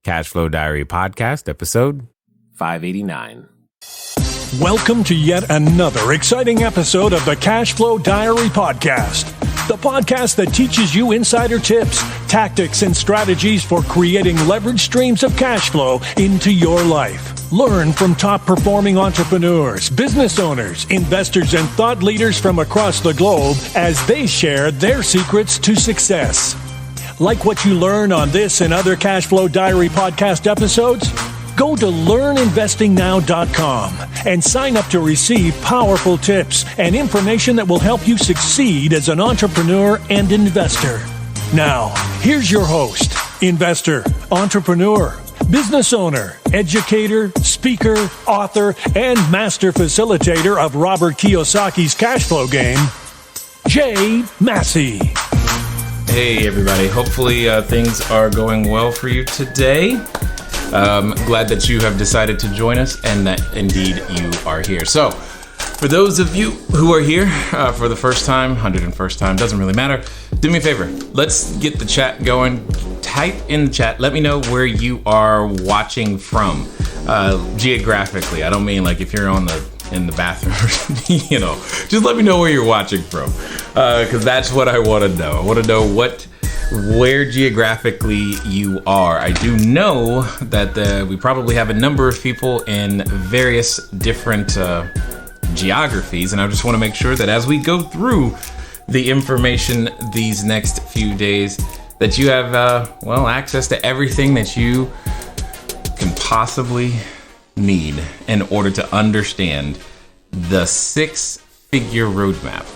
Cash Flow Diary Podcast, episode 589. Welcome to yet another exciting episode of the Cash Flow Diary Podcast, the podcast that teaches you insider tips, tactics, and strategies for creating leverage streams of cash flow into your life. Learn from top-performing entrepreneurs, business owners, investors, and thought leaders from across the globe as they share their secrets to success. Like what you learn on this and other Cash Flow Diary podcast episodes? Go to learninvestingnow.com and sign up to receive powerful tips and information that will help you succeed as an entrepreneur and investor. Now, here's your host, investor, entrepreneur, business owner, educator, speaker, author, and master facilitator of Robert Kiyosaki's cash flow game, Jay Massey. Hey everybody, hopefully things are going well for you today. Glad that you have decided to join us and that indeed you are here. So, for those of you who are here for the first time, 101st time, doesn't really matter, do me a favor, let's get the chat going. Type in the chat, let me know where you are watching from geographically. I don't mean like if you're in the bathroom, just let me know where you're watching from, because that's what I want to know. I want to know where geographically you are. I do know that we probably have a number of people in various different geographies, and I just want to make sure that as we go through the information these next few days, that you have access to everything that you can possibly need in order to understand the six-figure roadmap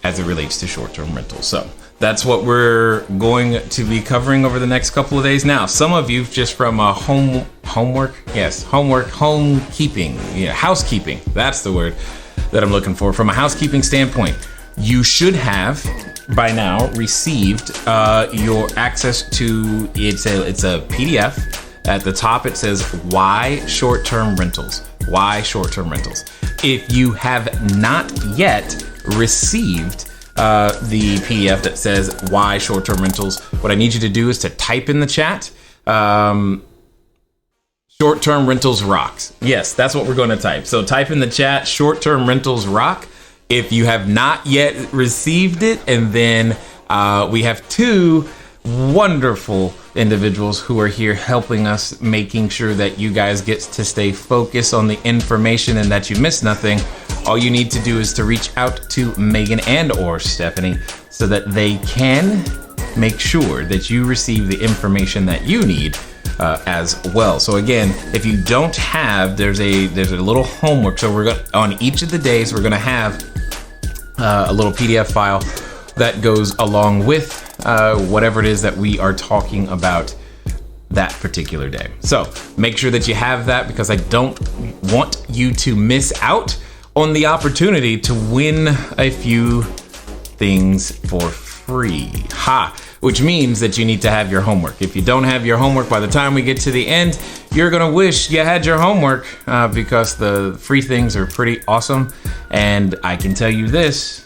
as it relates to short-term rentals. So that's what we're going to be covering over the next couple of days. Now, some of you just from homekeeping, housekeeping, that's the word that I'm looking for. From a housekeeping standpoint, you should have by now received your access to it's a PDF. At the top, it says, Why Short-Term Rentals? Why Short-Term Rentals? If you have not yet received the PDF that says, Why Short-Term Rentals, what I need you to do is to type in the chat, Short-Term Rentals Rocks. Yes, that's what we're going to type. So type in the chat, Short-Term Rentals Rock, if you have not yet received it. And then we have two wonderful individuals who are here helping us, making sure that you guys get to stay focused on the information and that you miss nothing. All you need to do is to reach out to Megan and or Stephanie so that they can make sure that you receive the information that you need as well. So again, if you don't have, there's a little homework. So we're going on each of the days, we're going to have a little PDF file that goes along with whatever it is that we are talking about that particular day. So make sure that you have that, because I don't want you to miss out on the opportunity to win a few things for free. Which means that you need to have your homework. If you don't have your homework by the time we get to the end, you're gonna wish you had your homework, because the free things are pretty awesome. And I can tell you this,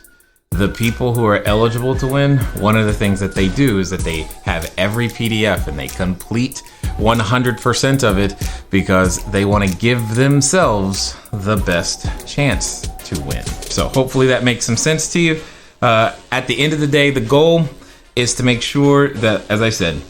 the people who are eligible to win, one of the things that they do is that they have every PDF and they complete 100% of it, because they want to give themselves the best chance to win. So hopefully that makes some sense to you. At the end of the day, the goal is to make sure that, as I said,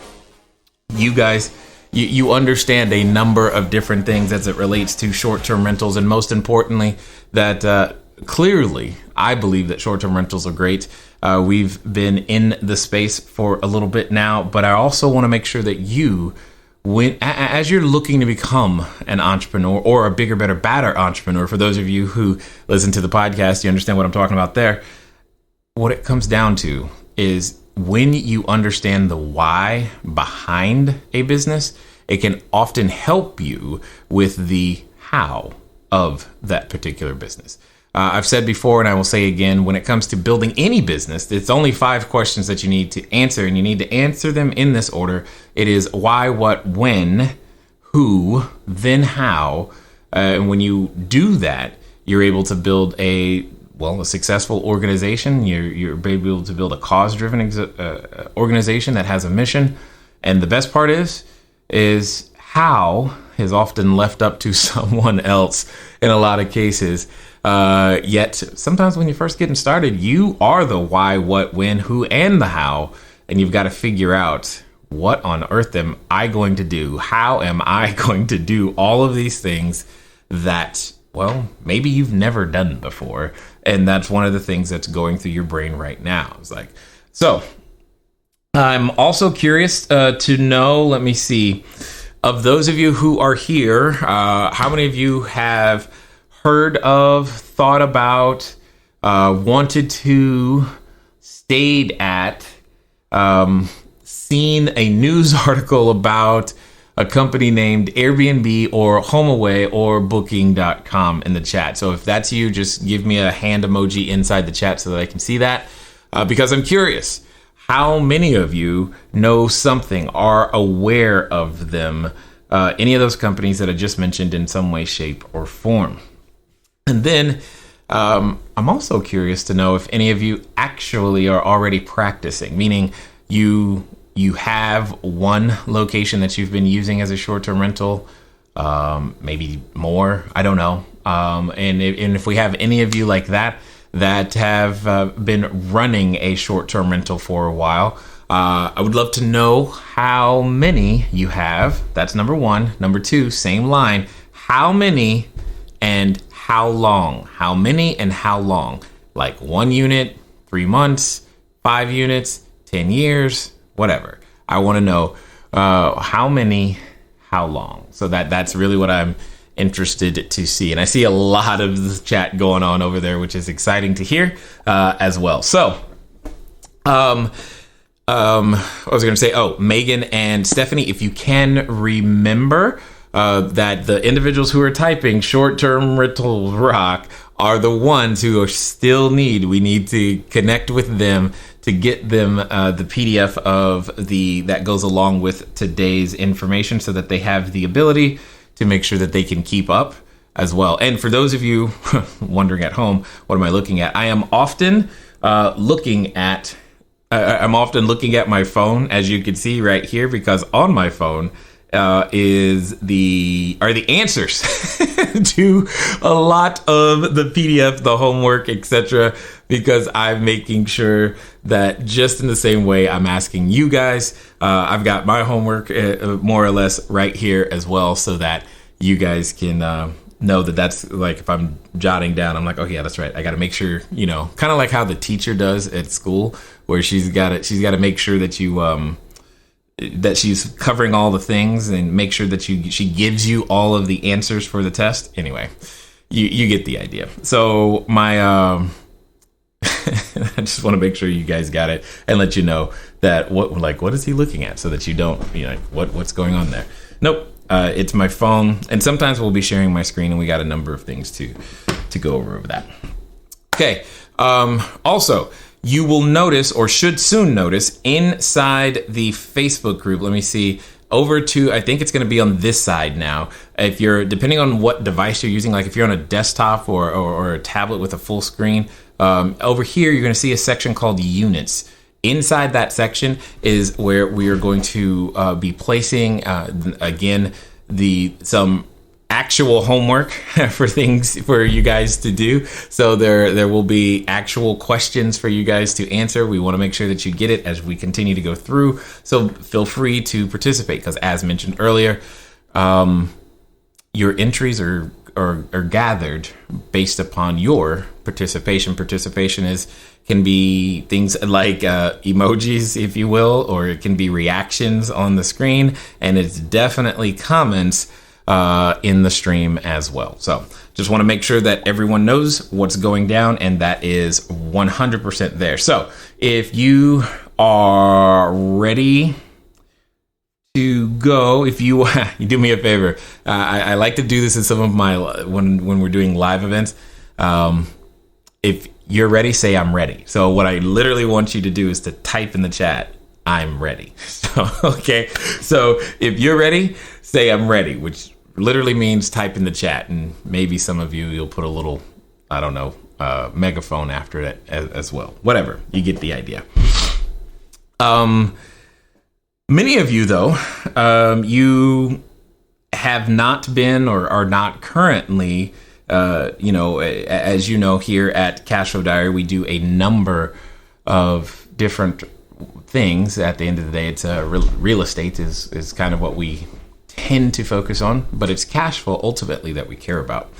you guys, you understand a number of different things as it relates to short-term rentals, and most importantly, that clearly, I believe that short-term rentals are great. We've been in the space for a little bit now, but I also want to make sure that you, as you're looking to become an entrepreneur or a bigger, better, badder entrepreneur, for those of you who listen to the podcast, you understand what I'm talking about there. What it comes down to is when you understand the why behind a business, it can often help you with the how of that particular business. I've said before, and I will say again, when it comes to building any business, it's only 5 questions that you need to answer, and you need to answer them in this order. It is why, what, when, who, then how. And when you do that, you're able to build a successful organization. You're able to build a cause-driven organization that has a mission. And the best part is is how is often left up to someone else in a lot of cases. Yet sometimes when you're first getting started, you are the why, what, when, who, and the how. And you've got to figure out, what on earth am I going to do? How am I going to do all of these things that, well, maybe you've never done before? And that's one of the things that's going through your brain right now. It's like, so I'm also curious to know, let me see, of those of you who are here, how many of you have heard of, thought about, wanted to, stayed at, seen a news article about a company named Airbnb or HomeAway or Booking.com in the chat? So if that's you, just give me a hand emoji inside the chat so that I can see that, because I'm curious. How many of you know something, are aware of them, any of those companies that I just mentioned in some way, shape, or form? And then I'm also curious to know if any of you actually are already practicing, meaning you have one location that you've been using as a short-term rental, maybe more, I don't know. And if we have any of you like that have been running a short-term rental for a while, I would love to know how many you have. That's number one. Number two, same line. How many and how long? How many and how long? Like 1 unit, 3 months, 5 units, 10 years, whatever. I want to know how many, how long. So that's really what I'm interested to see. And I see a lot of the chat going on over there, which is exciting to hear as well. So I was going to say, Megan and Stephanie, if you can remember that the individuals who are typing short-term rental rock are the ones who still we need to connect with them to get them the PDF of that goes along with today's information, so that they have the ability to make sure that they can keep up as well. And for those of you wondering at home, what am I looking at? I am often looking at my phone, as you can see right here, because on my phone are the answers to a lot of the PDF, the homework, etc. Because I'm making sure that just in the same way I'm asking you guys, I've got my homework more or less right here as well, so that you guys can know that that's like, if I'm jotting down, I'm like, oh yeah, that's right. I got to make sure, kind of like how the teacher does at school, where she's got to make sure that you that she's covering all the things and make sure that she gives you all of the answers for the test. Anyway, you get the idea. So my I just want to make sure you guys got it and let you know that what is he looking at, so that you don't what's going on there. Nope, it's my phone, and sometimes we'll be sharing my screen, and we got a number of things to go over that. Okay. Also, you will notice, or should soon notice, inside the Facebook group, let me see, over to, I think it's going to be on this side now. If you're, depending on what device you're using, like if you're on a desktop or a tablet with a full screen, over here, you're going to see a section called Units. Inside that section is where we are going to be placing, again, some actual homework for you guys to do. So there will be actual questions for you guys to answer. We want to make sure that you get it as we continue to go through. So feel free to participate, because as mentioned earlier, your entries are gathered based upon your participation. Participation can be things like emojis, if you will, or it can be reactions on the screen, and it's definitely comments in the stream as well. So just want to make sure that everyone knows what's going down, and that is 100% there. So if you are ready to go, if you do me a favor, I like to do this in some of my when we're doing live events. If you're ready, say I'm ready. So what I literally want you to do is to type in the chat, I'm ready. So okay, so if you're ready, say I'm ready, which literally means type in the chat, and maybe some of you'll put a little, I don't know, megaphone after it as well. Whatever, you get the idea. Many of you, though, you have not been or are not currently, as you know, here at Cashflow Diary, we do a number of different things. At the end of the day, it's real estate is kind of what we tend to focus on, but it's cash flow ultimately that we care about.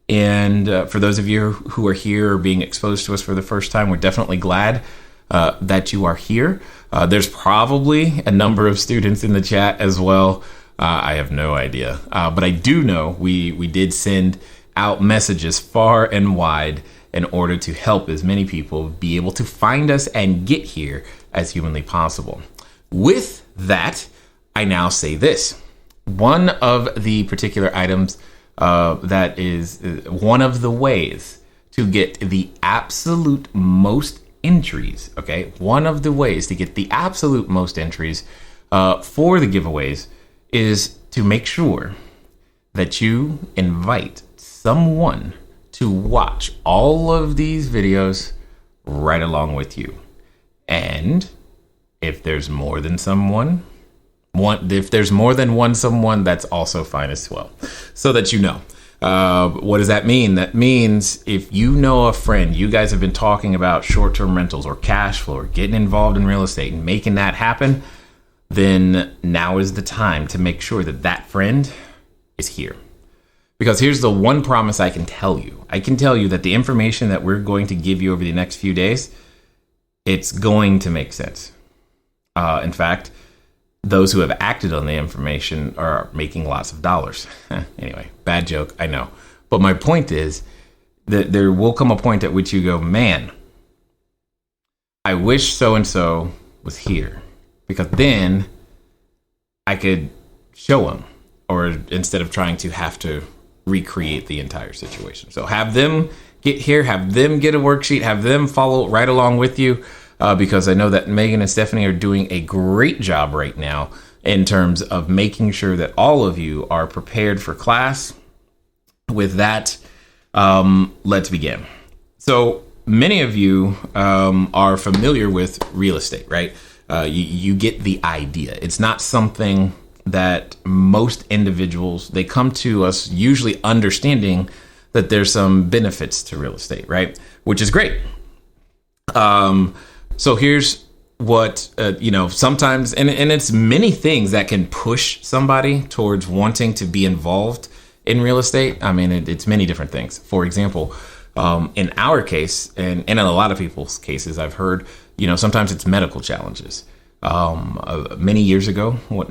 And for those of you who are here or being exposed to us for the first time, we're definitely glad that you are here. There's probably a number of students in the chat as well. I have no idea, but I do know we did send out messages far and wide in order to help as many people be able to find us and get here as humanly possible. With that, I now say this. One of the particular items that is one of the ways to get the absolute most entries, okay? One of the ways to get the absolute most entries for the giveaways is to make sure that you invite someone to watch all of these videos right along with you. And if there's more than someone, if there's more than one someone, that's also fine as well. So that you know. What does that mean? That means if you know a friend, you guys have been talking about short-term rentals or cash flow or getting involved in real estate and making that happen, then now is the time to make sure that that friend is here. Because here's the one promise I can tell you. I can tell you that the information that we're going to give you over the next few days, it's going to make sense. In fact, those who have acted on the information are making lots of dollars. Anyway, bad joke, I know. But my point is that there will come a point at which you go, man, I wish so-and-so was here. Because then I could show them, or instead of trying to have to recreate the entire situation. So have them get here, have them get a worksheet, have them follow right along with you. Because I know that Megan and Stephanie are doing a great job right now in terms of making sure that all of you are prepared for class. With that, let's begin. So many of you are familiar with real estate, right? You get the idea. It's not something that most individuals, they come to us usually understanding that there's some benefits to real estate, right? Which is great. So here's what, sometimes, and it's many things that can push somebody towards wanting to be involved in real estate. I mean, it's many different things. For example, in our case, and in a lot of people's cases, I've heard, sometimes it's medical challenges. Many years ago, what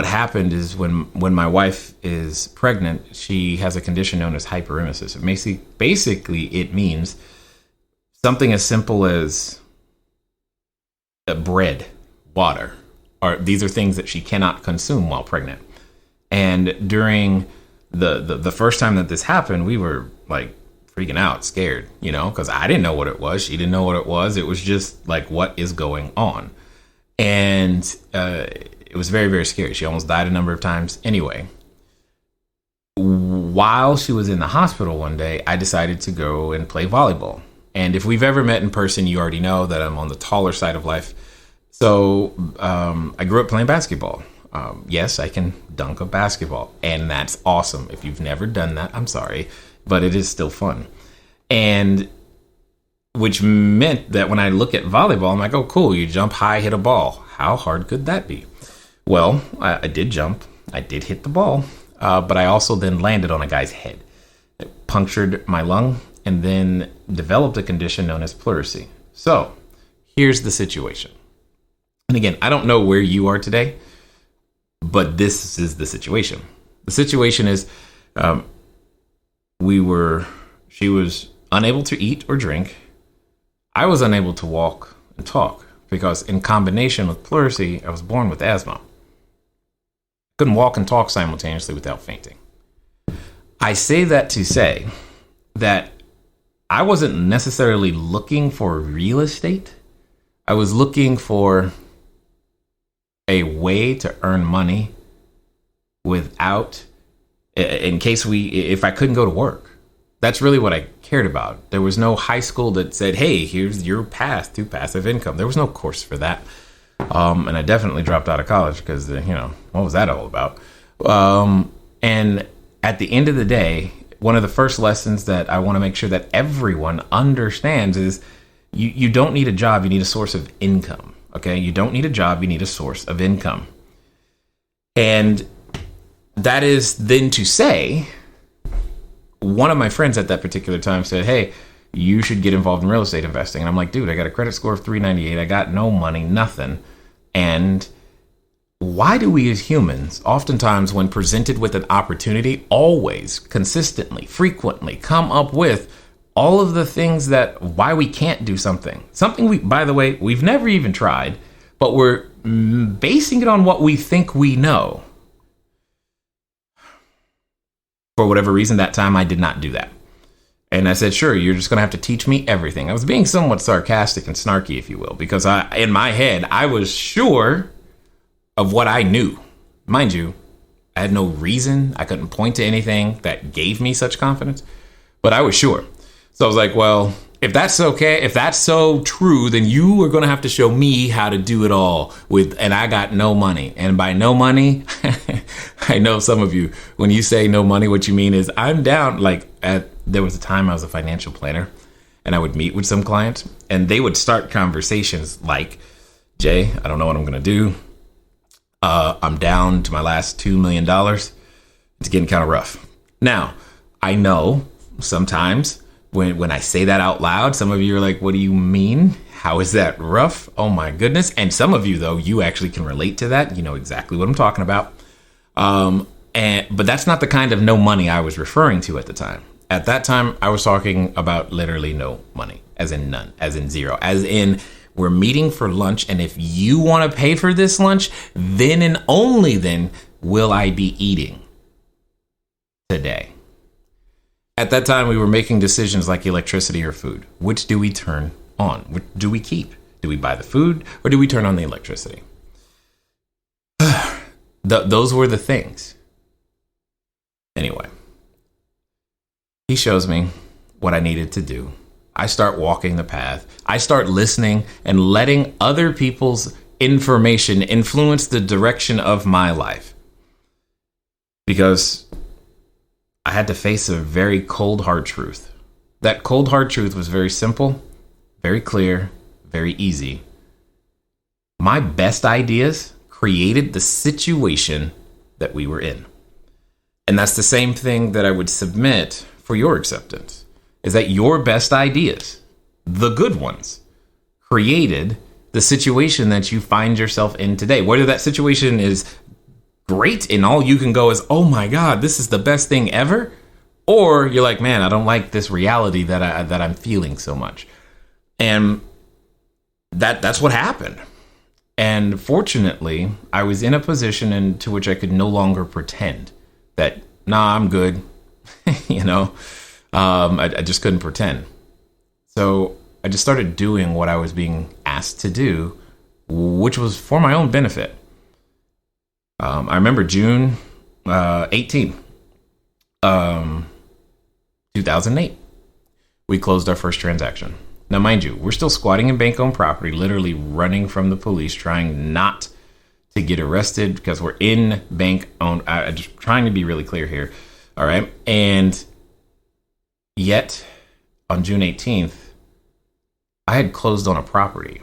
happened is when my wife is pregnant, she has a condition known as hyperemesis. Basically, it means something as simple as bread, water, these are things that she cannot consume while pregnant. And during the first time that this happened, we were like freaking out, scared, because I didn't know what it was. She didn't know what it was. It was just like, what is going on? And it was very, very scary. She almost died a number of times. Anyway, while she was in the hospital one day, I decided to go and play volleyball. And if we've ever met in person, you already know that I'm on the taller side of life. So I grew up playing basketball. Yes, I can dunk a basketball, and that's awesome. If you've never done that, I'm sorry, but it is still fun. And which meant that when I look at volleyball, I'm like, oh, cool, you jump high, hit a ball. How hard could that be? Well, I did jump. I did hit the ball, but I also then landed on a guy's head. It punctured my lung and then developed a condition known as pleurisy. So here's the situation. And again, I don't know where you are today, but this is the situation. The situation is she was unable to eat or drink. I was unable to walk and talk because in combination with pleurisy, I was born with asthma. Couldn't walk and talk simultaneously without fainting. I say that to say that I wasn't necessarily looking for real estate. I was looking for a way to earn money without, if I couldn't go to work. That's really what I cared about. There was no high school that said, hey, here's your path to passive income. There was no course for that. And I definitely dropped out of college because, what was that all about? And at the end of the day, one of the first lessons that I want to make sure that everyone understands is you don't need a job. You need a source of income. Okay. You don't need a job. You need a source of income. And that is then to say, one of my friends at that particular time said, hey, you should get involved in real estate investing. And I'm like, dude, I got a credit score of 398. I got no money, nothing. And why do we as humans, oftentimes when presented with an opportunity, always, consistently, frequently come up with all of the things that why we can't do something? Something we, by the way, we've never even tried, but we're basing it on what we think we know. For whatever reason, that time I did not do that. And I said, sure, you're just going to have to teach me everything. I was being somewhat sarcastic and snarky, if you will, because in my head, I was sure of what I knew. Mind you, I had no reason. I couldn't point to anything that gave me such confidence, but I was sure. So I was like, well, if that's okay, if that's so true, then you are going to have to show me how to do it all and I got no money. And by no money, I know some of you, when you say no money, what you mean is I'm down. There was a time I was a financial planner and I would meet with some clients and they would start conversations like, Jay, I don't know what I'm going to do. I'm down to my last $2 million. It's getting kind of rough. Now, I know sometimes when I say that out loud, some of you are like, what do you mean? How is that rough? Oh my goodness. And some of you, though, you actually can relate to that. You know exactly what I'm talking about. But that's not the kind of no money I was referring to at the time. At that time, I was talking about literally no money, as in none, as in zero, as in we're meeting for lunch. And if you want to pay for this lunch, then and only then will I be eating today. At that time, we were making decisions like electricity or food. Which do we turn on? Which do we keep? Do we buy the food or do we turn on the electricity? Those were the things. Anyway, he shows me what I needed to do. I start walking the path. I start listening and letting other people's information influence the direction of my life. Because I had to face a very cold, hard truth. That cold, hard truth was very simple, very clear, very easy. My best ideas created the situation that we were in. And that's the same thing that I would submit for your acceptance, is that your best ideas, the good ones, created the situation that you find yourself in today. Whether that situation is great and all you can go is, oh my God, this is the best thing ever. Or you're like, man, I don't like this reality that I'm feeling so much. And that's what happened. And fortunately, I was in a position into which I could no longer pretend that, nah, I'm good. I just couldn't pretend. So I just started doing what I was being asked to do, which was for my own benefit. I remember June 18, 2008, we closed our first transaction. Now, mind you, we're still squatting in bank-owned property, literally running from the police, trying not to get arrested because we're in bank-owned. Just trying to be really clear here. All right. And yet, on June 18th, I had closed on a property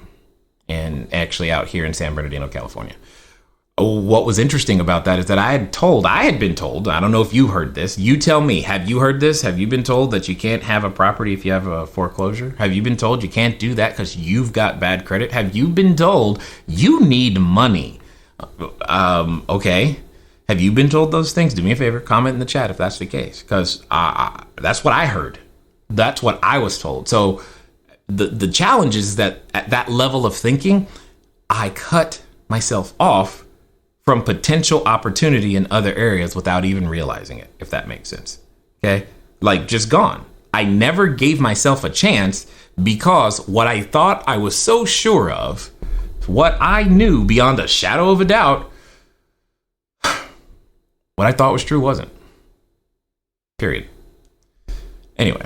and actually out here in San Bernardino, California. What was interesting about that is that I had been told, I don't know if you heard this. You tell me, have you heard this? Have you been told that you can't have a property if you have a foreclosure? Have you been told you can't do that because you've got bad credit? Have you been told you need money? Okay. Have you been told those things? Do me a favor, comment in the chat if that's the case, because that's what I heard. That's what I was told. So the challenge is that at that level of thinking, I cut myself off from potential opportunity in other areas without even realizing it, if that makes sense. Okay? Like just gone. I never gave myself a chance because what I thought I was so sure of, what I knew beyond a shadow of a doubt, what I thought was true wasn't. Period. Anyway,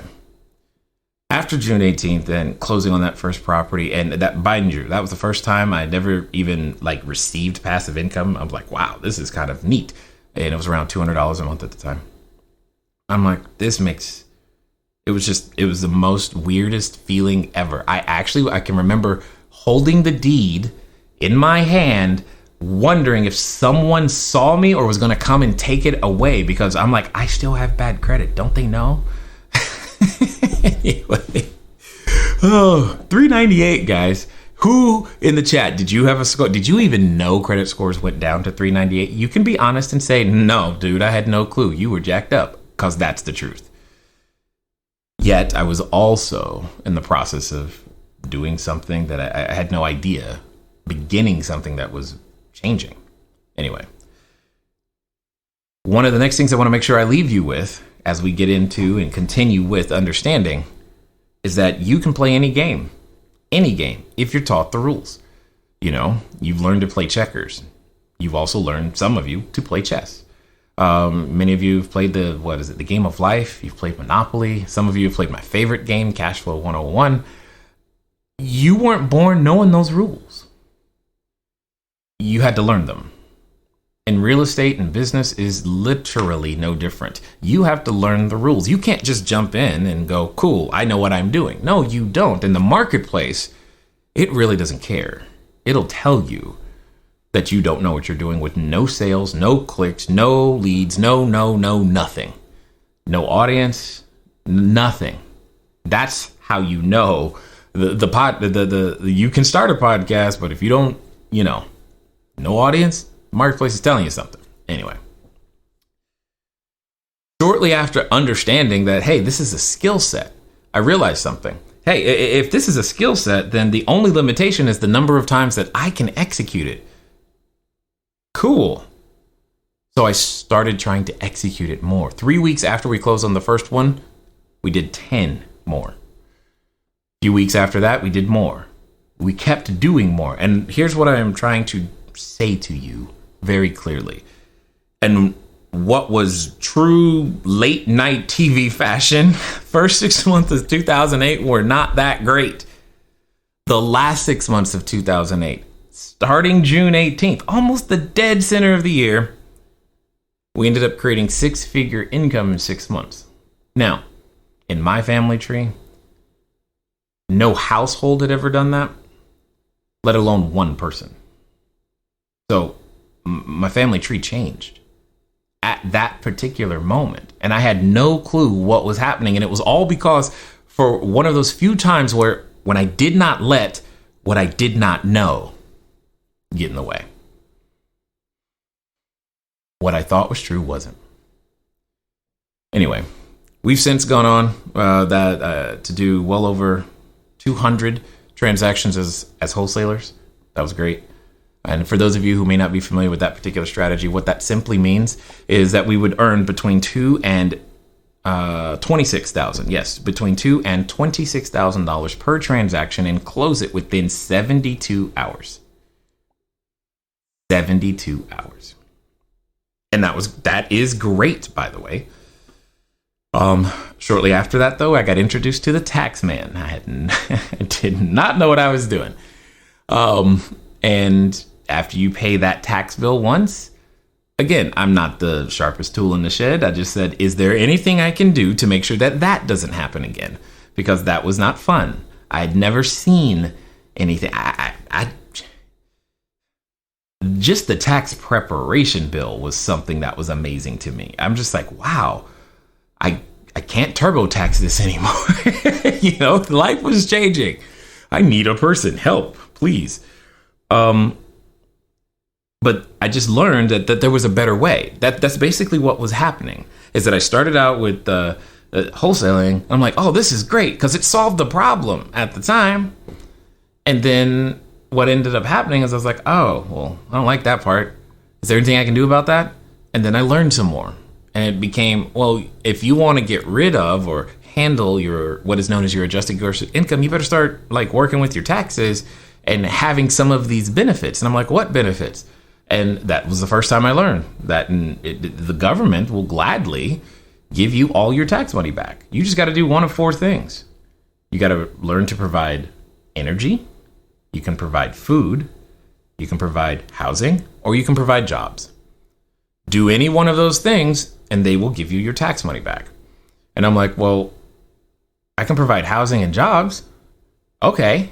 after June 18th and closing on that first property, and that, mind you, that was the first time I never even like received passive income. I'm like, wow, this is kind of neat. And it was around $200 a month at the time. I'm like, it was the most weirdest feeling ever. I can remember holding the deed in my hand, wondering if someone saw me or was going to come and take it away, because I'm like, I still have bad credit. Don't they know? Anyway, 398, guys. Who in the chat, did you have a score? Did you even know credit scores went down to 398? You can be honest and say, no, dude, I had no clue. You were jacked up, because that's the truth. Yet I was also in the process of doing something that I had no idea, beginning something that was changing. Anyway, one of the next things I want to make sure I leave you with as we get into and continue with understanding is that you can play any game, if you're taught the rules. You know, you've learned to play checkers. You've also learned, some of you, to play chess. Many of you have played the game of life. You've played Monopoly. Some of you have played my favorite game, Cashflow 101. You weren't born knowing those rules. You had to learn them. And real estate and business is literally no different. You have to learn the rules. You can't just jump in and go, cool, I know what I'm doing. No, you don't. In the marketplace, it really doesn't care. It'll tell you that you don't know what you're doing with no sales, no clicks, no leads, no, nothing. No audience, nothing. That's how you know you can start a podcast, but if you don't, no audience, marketplace is telling you something. Anyway, shortly after understanding that, hey, this is a skill set, I realized something. Hey, if this is a skill set, then the only limitation is the number of times that I can execute it. Cool. So I started trying to execute it more. 3 weeks after we closed on the first one, we did 10 more. A few weeks after that, we did more. We kept doing more. And here's what I am trying to say to you very clearly. And what was true late night TV fashion, first 6 months of 2008 were not that great. The last 6 months of 2008, starting June 18th, almost the dead center of the year, we ended up creating 6-figure income in 6 months. Now, in my family tree, no household had ever done that, let alone one person. So my family tree changed at that particular moment. And I had no clue what was happening. And it was all because for one of those few times when I did not let what I did not know get in the way. What I thought was true wasn't. Anyway, we've since gone on to do well over 200 transactions as wholesalers. That was great. And for those of you who may not be familiar with that particular strategy, what that simply means is that we would earn between $2,000 and $26,000. Yes, between $2,000 and $26,000 per transaction, and close it within 72 hours. 72 hours. And that is great, by the way. Shortly after that, though, I got introduced to the tax man. I did not know what I was doing. And after you pay that tax bill once, again, I'm not the sharpest tool in the shed. I just said, is there anything I can do to make sure that doesn't happen again? Because that was not fun. I had never seen anything. Just the tax preparation bill was something that was amazing to me. I'm just like, wow, I can't TurboTax this anymore. Life was changing. I need a person. Help, please. But I just learned that there was a better way. That's basically what was happening, is that I started out with wholesaling. I'm like, oh, this is great because it solved the problem at the time. And then what ended up happening is I was like, oh, well, I don't like that part. Is there anything I can do about that? And then I learned some more. And it became, well, if you want to get rid of or handle what is known as your adjusted gross income, you better start working with your taxes and having some of these benefits. And I'm like, what benefits? And that was the first time I learned that the government will gladly give you all your tax money back. You just got to do one of 4 things. You got to learn to provide energy. You can provide food. You can provide housing, or you can provide jobs. Do any one of those things and they will give you your tax money back. And I'm like, well, I can provide housing and jobs. Okay.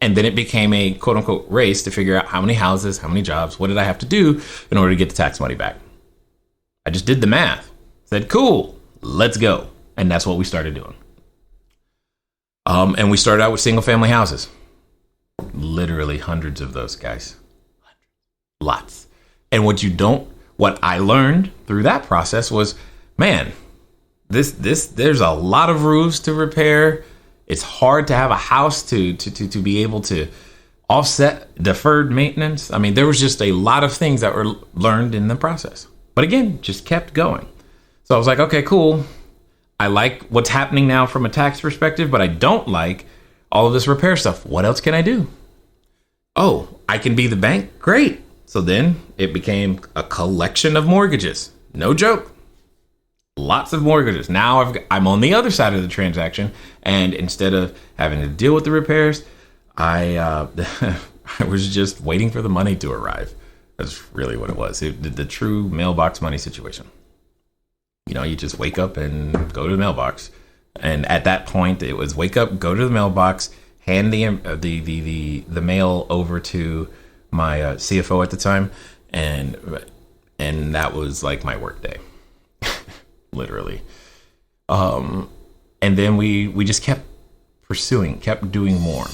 And then it became a quote unquote race to figure out how many houses, how many jobs, what did I have to do in order to get the tax money back? I just did the math, said, cool, let's go. And that's what we started doing. And we started out with single family houses. Literally hundreds of those, guys. Lots. And what I learned through that process was, man, there's a lot of roofs to repair. It's hard to have a house to be able to offset deferred maintenance. I mean, there was just a lot of things that were learned in the process. But again, just kept going. So I was like, okay, cool. I like what's happening now from a tax perspective, but I don't like all of this repair stuff. What else can I do? Oh, I can be the bank? Great. So then it became a collection of mortgages. No joke. Lots of mortgages. Now I'm on the other side of the transaction. And instead of having to deal with the repairs, I was just waiting for the money to arrive. That's really what it was. The true mailbox money situation. You know, you just wake up and go to the mailbox. And at that point, it was wake up, go to the mailbox, hand the mail over to my CFO at the time, and that was like my work day, literally. And then we just kept pursuing, kept doing more.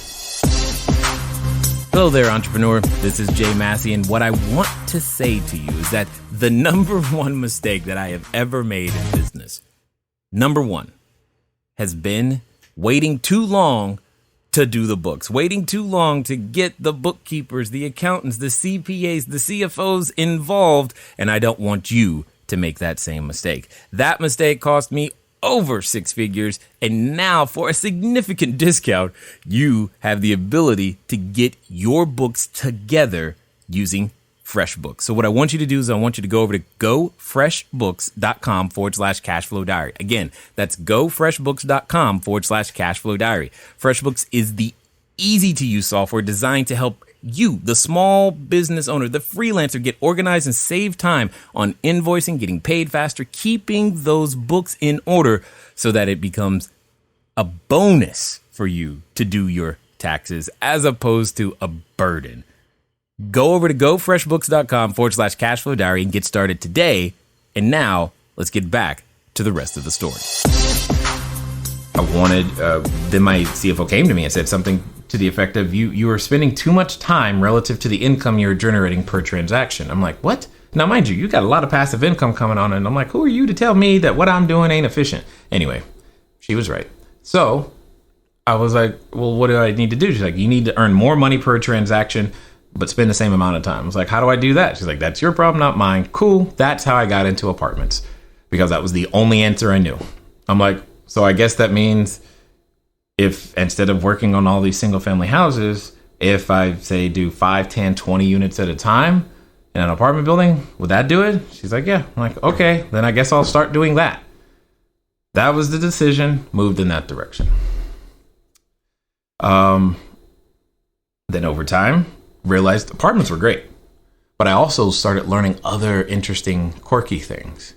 Hello there, entrepreneur. This is Jay Massey, and what I want to say to you is that the number one mistake that I have ever made in business, number one, has been waiting too long to do the books, waiting too long to get the bookkeepers, the accountants, the CPAs, the CFOs involved, and I don't want you to make that same mistake. That mistake cost me over 6 figures, and now for a significant discount, you have the ability to get your books together using FreshBooks. So what I want you to do is I want you to go over to gofreshbooks.com/cashflow diary. Again, that's gofreshbooks.com/cashflow diary. FreshBooks is the easy to use software designed to help you, the small business owner, the freelancer, get organized and save time on invoicing, getting paid faster, keeping those books in order so that it becomes a bonus for you to do your taxes as opposed to a burden. Go over to gofreshbooks.com/cashflow diary and get started today. And now let's get back to the rest of the story. Then my CFO came to me and said something to the effect of, you are spending too much time relative to the income you're generating per transaction. I'm like, what? Now, mind you got a lot of passive income coming on. And I'm like, who are you to tell me that what I'm doing ain't efficient? Anyway, she was right. So I was like, well, what do I need to do? She's like, you need to earn more money per transaction, but spend the same amount of time. I was like, how do I do that? She's like, that's your problem, not mine. Cool. That's how I got into apartments, because that was the only answer I knew. I'm like, so I guess that means if instead of working on all these single family houses, if I say do 5, 10, 20 units at a time in an apartment building, would that do it? She's like, yeah. I'm like, okay, then I guess I'll start doing that. That was the decision, moved in that direction. Then over time, realized apartments were great, but I also started learning other interesting, quirky things.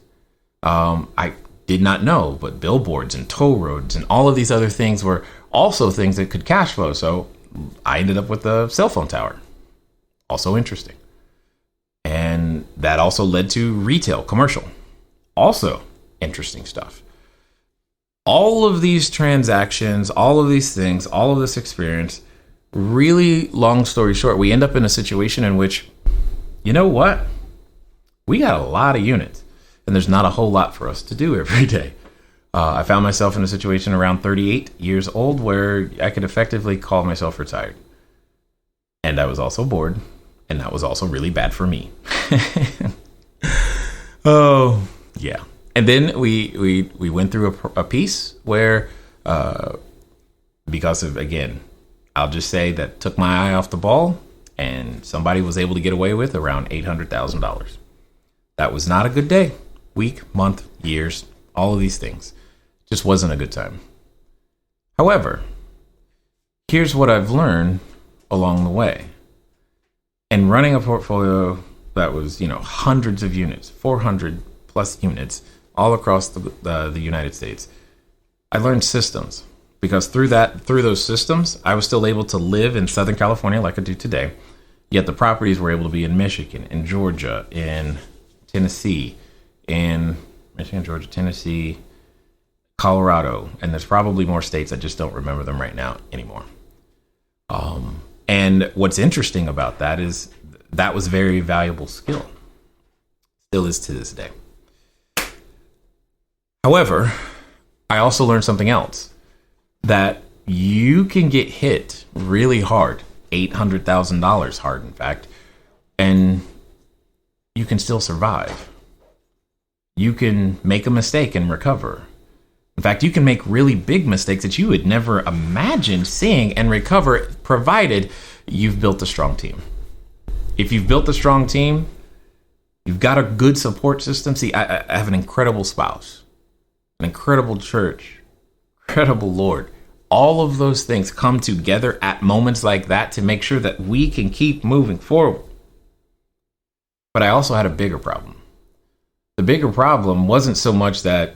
I did not know, but billboards and toll roads and all of these other things were also things that could cash flow. So I ended up with a cell phone tower. Also interesting. And that also led to retail, commercial. Also interesting stuff. All of these transactions, all of these things, all of this experience, really long story short, we end up in a situation in which, you know what? We got a lot of units. And there's not a whole lot for us to do every day. I found myself in a situation around 38 years old where I could effectively call myself retired. And I was also bored. And that was also really bad for me. Oh, yeah. And then we went through a piece where, because of, again, I'll just say that took my eye off the ball, and somebody was able to get away with around $800,000. That was not a good day. Week, month, years, all of these things. Just wasn't a good time. However, here's what I've learned along the way. And running a portfolio that was, hundreds of units, 400 plus units all across the United States, I learned systems, because through those systems, I was still able to live in Southern California like I do today. Yet the properties were able to be in Michigan, in Georgia, in Tennessee, in Michigan, Georgia, Tennessee, Colorado, and there's probably more states. I just don't remember them right now anymore. And what's interesting about that is that was a very valuable skill. Still is to this day. However, I also learned something else, that you can get hit really hard, $800,000 hard, in fact, and you can still survive. You can make a mistake and recover. In fact, you can make really big mistakes that you would never imagine seeing and recover, provided you've built a strong team. If you've built a strong team, you've got a good support system. See, I have an incredible spouse, an incredible church, incredible Lord. All of those things come together at moments like that to make sure that we can keep moving forward. But I also had a bigger problem. The bigger problem wasn't so much that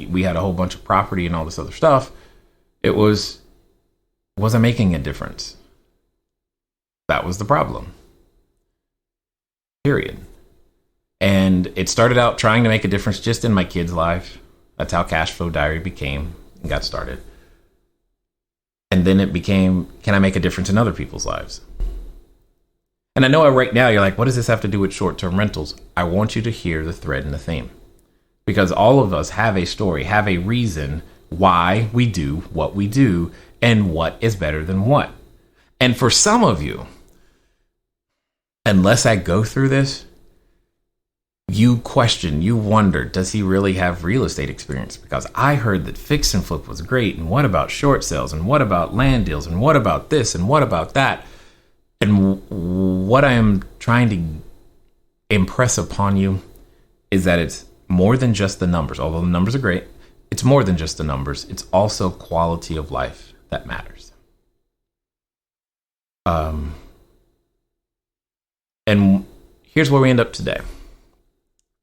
we had a whole bunch of property and all this other stuff. It was I making a difference? That was the problem. Period. And it started out trying to make a difference just in my kids' life. That's how Cash Flow Diary became and got started. And then it became, can I make a difference in other people's lives? And I know right now you're like, what does this have to do with short-term rentals? I want you to hear the thread and the theme. Because all of us have a story, have a reason why we do what we do, and what is better than what. And for some of you, unless I go through this, you question, you wonder, does he really have real estate experience? Because I heard that fix and flip was great, and what about short sales, and what about land deals, and what about this, and what about that? And what I am trying to impress upon you is that it's more than just the numbers. Although the numbers are great, it's more than just the numbers. It's also quality of life that matters. And here's where we end up today,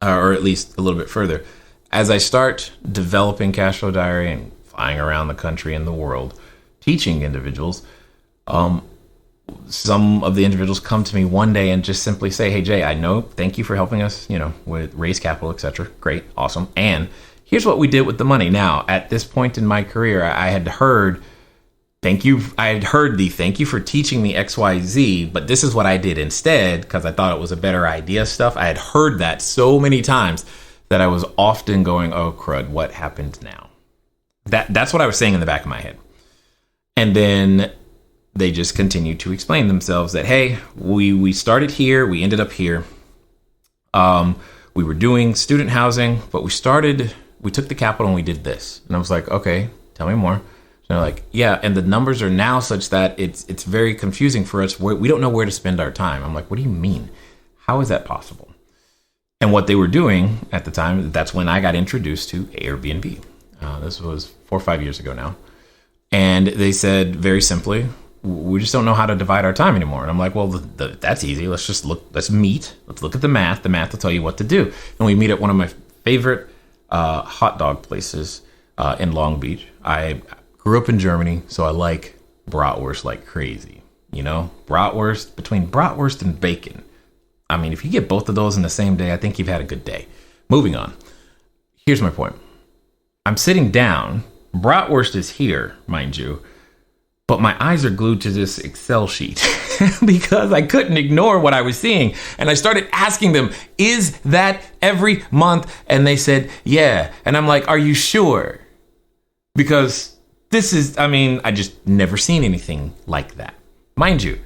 or at least a little bit further. As I start developing Cash Flow Diary and flying around the country and the world, teaching individuals, some of the individuals come to me one day and just simply say, hey, Jay, I know, thank you for helping us, with raise capital, etc. Great. Awesome. And here's what we did with the money. Now, at this point in my career, I had heard, thank you for teaching me XYZ, but this is what I did instead, because I thought it was a better idea stuff. I had heard that so many times that I was often going, oh, crud, what happened now? That's what I was saying in the back of my head. And then they just continue to explain themselves that, hey, we started here, we ended up here. We were doing student housing, but we took the capital and we did this. And I was like, okay, tell me more. And they're like, yeah, and the numbers are now such that it's very confusing for us. We don't know where to spend our time. I'm like, what do you mean? How is that possible? And what they were doing at the time, that's when I got introduced to Airbnb. This was 4 or 5 years ago now. And they said very simply, we just don't know how to divide our time anymore. And I'm like, well, that's easy. Let's meet. Let's look at the math. The math will tell you what to do. And we meet at one of my favorite hot dog places in Long Beach. I grew up in Germany, so I like bratwurst like crazy. Bratwurst, between bratwurst and bacon. I mean, if you get both of those in the same day, I think you've had a good day. Moving on. Here's my point. I'm sitting down. Bratwurst is here, mind you. But my eyes are glued to this Excel sheet because I couldn't ignore what I was seeing. And I started asking them, is that every month? And they said, yeah. And I'm like, are you sure? Because I just never seen anything like that. Mind you,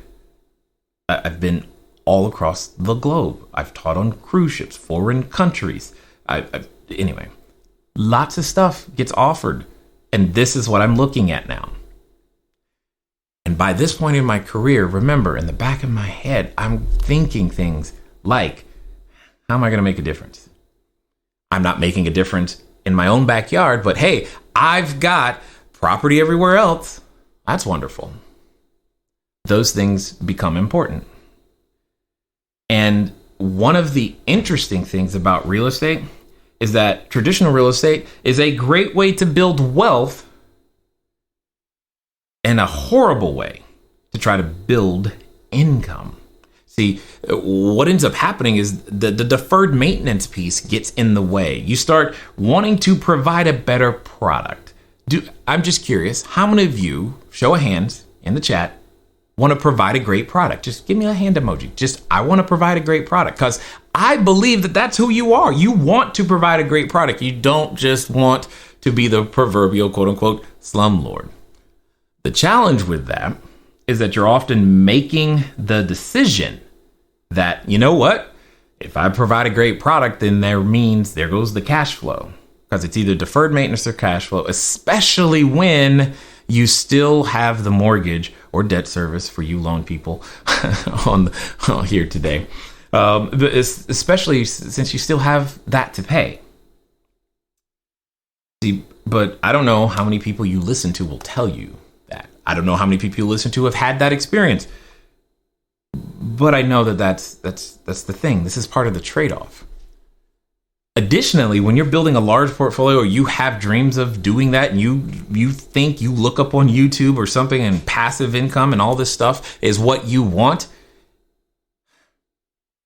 I've been all across the globe. I've taught on cruise ships, foreign countries. Anyway, lots of stuff gets offered. And this is what I'm looking at now. And by this point in my career, remember, in the back of my head, I'm thinking things like, how am I going to make a difference? I'm not making a difference in my own backyard, but hey, I've got property everywhere else. That's wonderful. those things become important. And one of the interesting things about real estate is that traditional real estate is a great way to build wealth and a horrible way to try to build income. See, what ends up happening is the deferred maintenance piece gets in the way. You start wanting to provide a better product. I'm just curious, how many of you, show of hands in the chat, want to provide a great product? Just give me a hand emoji. I want to provide a great product, because I believe that that's who you are. You want to provide a great product. You don't just want to be the proverbial quote unquote slumlord. The challenge with that is that you're often making the decision that, you know what, if I provide a great product, then there goes the cash flow, because it's either deferred maintenance or cash flow, especially when you still have the mortgage or debt service for you loan people on here today, especially since you still have that to pay. See, but I don't know how many people you listen to will tell you that. I don't know how many people you listen to have had that experience. But I know that's the thing. This is part of the trade-off. Additionally, when you're building a large portfolio, or you have dreams of doing that, and you think you look up on YouTube or something and passive income and all this stuff is what you want,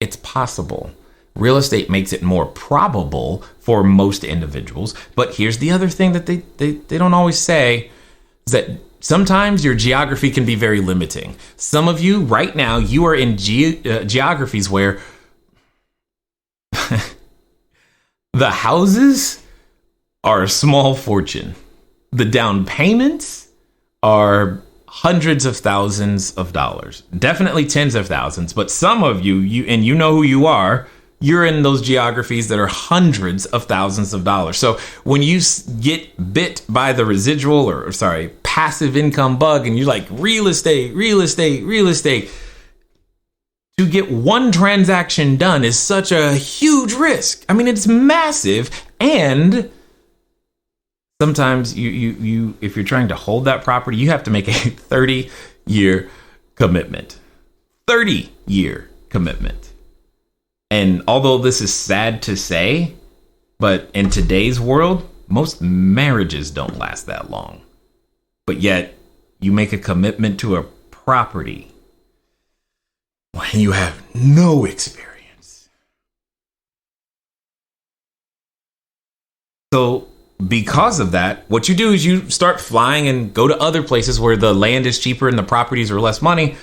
it's possible. Real estate makes it more probable for most individuals. But here's the other thing that they don't always say, is that sometimes your geography can be very limiting. Some of you right now, you are in geographies where the houses are a small fortune. The down payments are hundreds of thousands of dollars, definitely tens of thousands. But some of you know who you are, you're in those geographies that are hundreds of thousands of dollars. So when you get bit by the residual passive income bug, and you're like, real estate, to get one transaction done is such a huge risk. I mean, it's massive. And sometimes you if you're trying to hold that property, you have to make a 30-year commitment. 30-year commitment. And although this is sad to say, but in today's world, most marriages don't last that long. But yet you make a commitment to a property when you have no experience. So because of that, what you do is you start flying and go to other places where the land is cheaper and the properties are less money,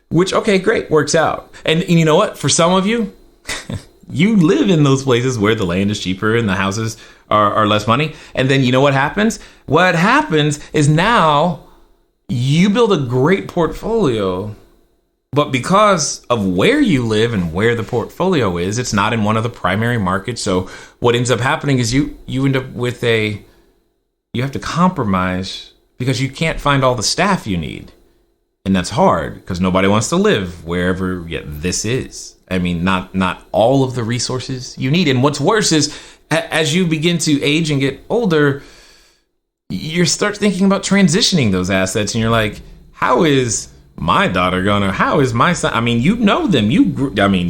which, okay, great, works out. And you know what? For some of you, you live in those places where the land is cheaper and the houses are less money. And then you know what happens? What happens is now you build a great portfolio, but because of where you live and where the portfolio is, it's not in one of the primary markets. So what ends up happening is you end up with you have to compromise because you can't find all the staff you need. And that's hard because nobody wants to live wherever this is. I mean, not all of the resources you need. And what's worse is as you begin to age and get older, you start thinking about transitioning those assets. And you're like, how is my daughter how is my son? I mean, you know them. You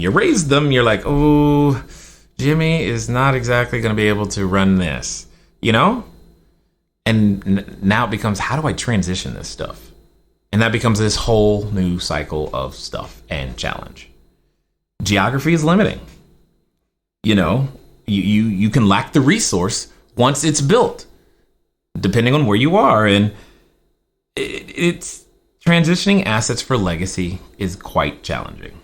raised them. You're like, oh, Jimmy is not exactly going to be able to run this, And now it becomes, how do I transition this stuff? And that becomes this whole new cycle of stuff and challenge. Geography is limiting. You can lack the resource once it's built, depending on where you are. And it's transitioning assets for legacy is quite challenging.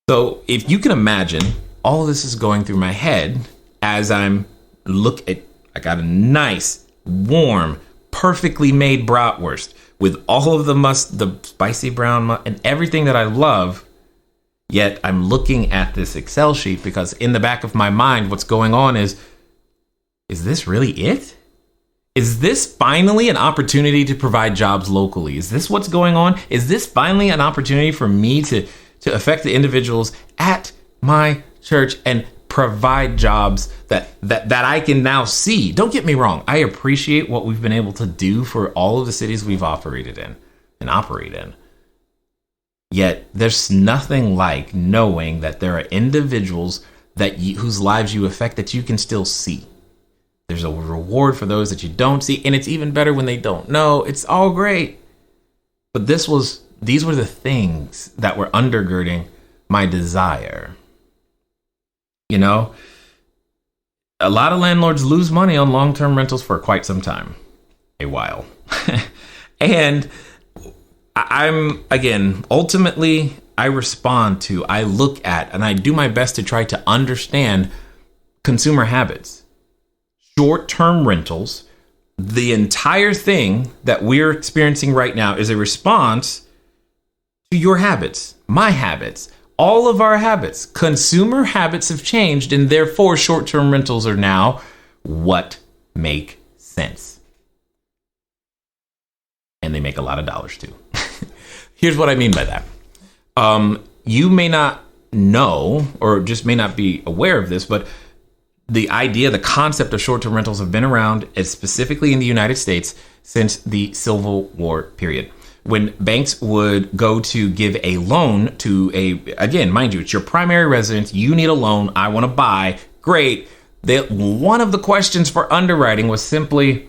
So if you can imagine, all of this is going through my head as I got a nice, warm, perfectly made bratwurst with all of the spicy brown and everything that I love. Yet I'm looking at this Excel sheet because in the back of my mind, what's going on is this really it? Is this finally an opportunity to provide jobs locally? Is this what's going on? Is this finally an opportunity for me to affect the individuals at my church and provide jobs that I can now see? Don't get me wrong. I appreciate what we've been able to do for all of the cities we've operated in. and operate in. Yet there's nothing like knowing that there are individuals whose lives you affect that you can still see. There's a reward for those that you don't see, and it's even better when they don't know. It's all great. But these were the things that were undergirding my desire. You know, a lot of landlords lose money on long-term rentals for quite some time, a while. And ultimately, I look at, and I do my best to try to understand consumer habits. Short-term rentals, the entire thing that we're experiencing right now is a response to your habits, my habits, all of our habits. Consumer habits have changed, and therefore short-term rentals are now what make sense. And they make a lot of dollars too. Here's what I mean by that. You may not know, or just may not be aware of this, but the concept of short-term rentals have been around, specifically in the United States, since the Civil War period. When banks would go to give a loan to again, mind you, it's your primary residence, you need a loan, I want to buy, great. One of the questions for underwriting was simply,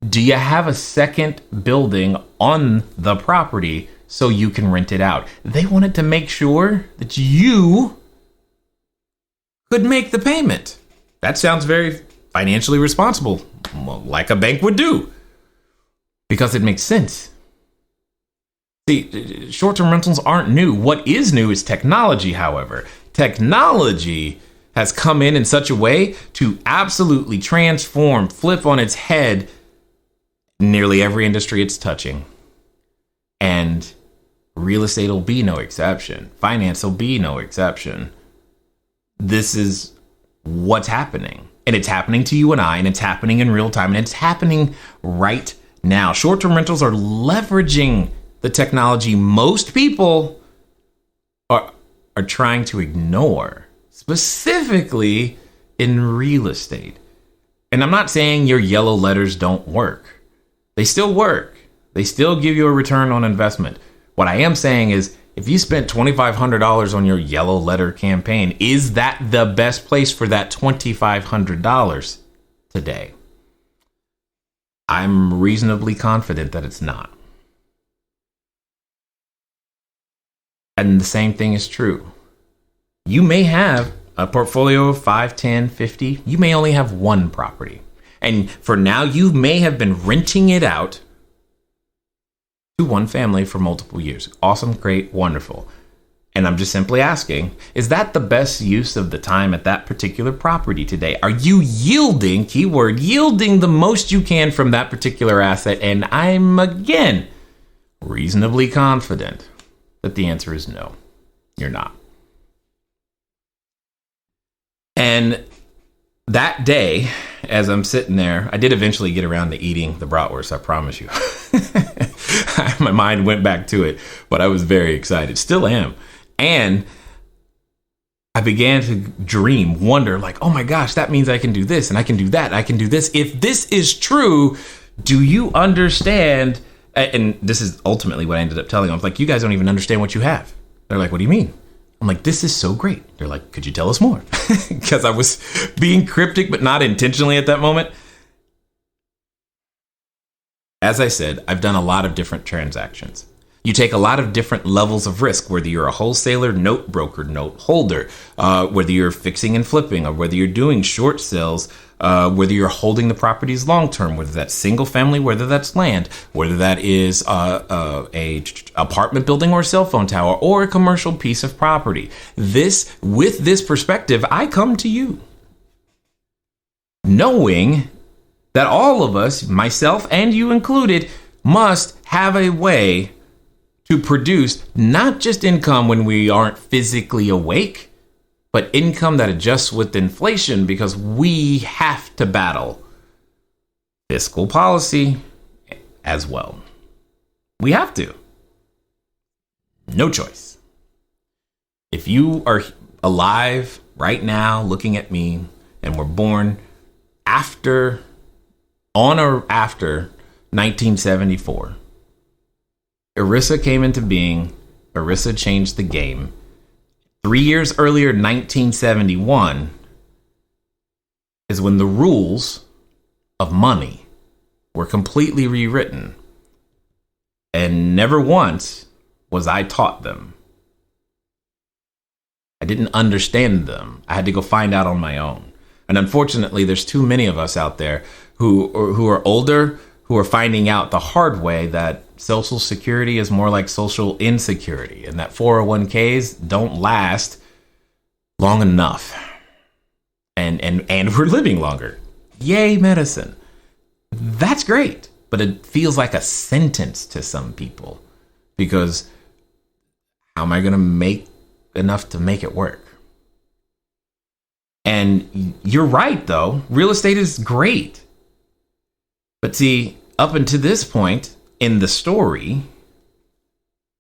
do you have a second building on the property so you can rent it out? They wanted to make sure that you could make the payment. That sounds very financially responsible, like a bank would do, because it makes sense. See, short-term rentals aren't new. What is new is technology, however. Technology has come in such a way to absolutely transform, flip on its head nearly every industry it's touching. And real estate will be no exception. Finance will be no exception. This is what's happening. And it's happening to you and I, and it's happening in real time, and it's happening right now. Short-term rentals are leveraging the technology most people are trying to ignore, specifically in real estate. And I'm not saying your yellow letters don't work. They still work. They still give you a return on investment. What I am saying is, if you spent $2,500 on your yellow letter campaign, is that the best place for that $2,500 today? I'm reasonably confident that it's not. And the same thing is true. You may have a portfolio of 5, 10, 50. You may only have one property. And for now, you may have been renting it out to one family for multiple years. Awesome, great, wonderful. And I'm just simply asking, is that the best use of the time at that particular property today? Are you yielding, keyword, yielding the most you can from that particular asset? And I'm, again, reasonably confident that the answer is no, you're not. And that day, as I'm sitting there, I did eventually get around to eating the bratwurst, I promise you. My mind went back to it, but I was very excited, still am. And I began to dream, wonder, like, oh my gosh, that means I can do this, and I can do that, I can do this. If this is true, do you understand? And this is ultimately what I ended up telling them. I was like, you guys don't even understand what you have. They're like, what do you mean? I'm like, this is so great. They're like, could you tell us more? Because I was being cryptic, but not intentionally at that moment. As I said, I've done a lot of different transactions. You take a lot of different levels of risk, whether you're a wholesaler, note broker, note holder, whether you're fixing and flipping, or whether you're doing short sales, whether you're holding the properties long term, whether that's single family, whether that's land, whether that is a apartment building or a cell phone tower or a commercial piece of property. With this perspective, I come to you knowing that all of us, myself and you included, must have a way to produce not just income when we aren't physically awake, but income that adjusts with inflation, because we have to battle fiscal policy as well. We have to. No choice. If you are alive right now looking at me and were born on or after 1974, ERISA came into being. ERISA changed the game. 3 years earlier, 1971, is when the rules of money were completely rewritten. And never once was I taught them. I didn't understand them. I had to go find out on my own. And unfortunately, there's too many of us out there who are older, who are finding out the hard way that Social Security is more like social insecurity, and that 401ks don't last long enough. And we're living longer. Yay, medicine. That's great. But it feels like a sentence to some people, because how am I going to make enough to make it work? And you're right, though. Real estate is great. But see, up until this point in the story,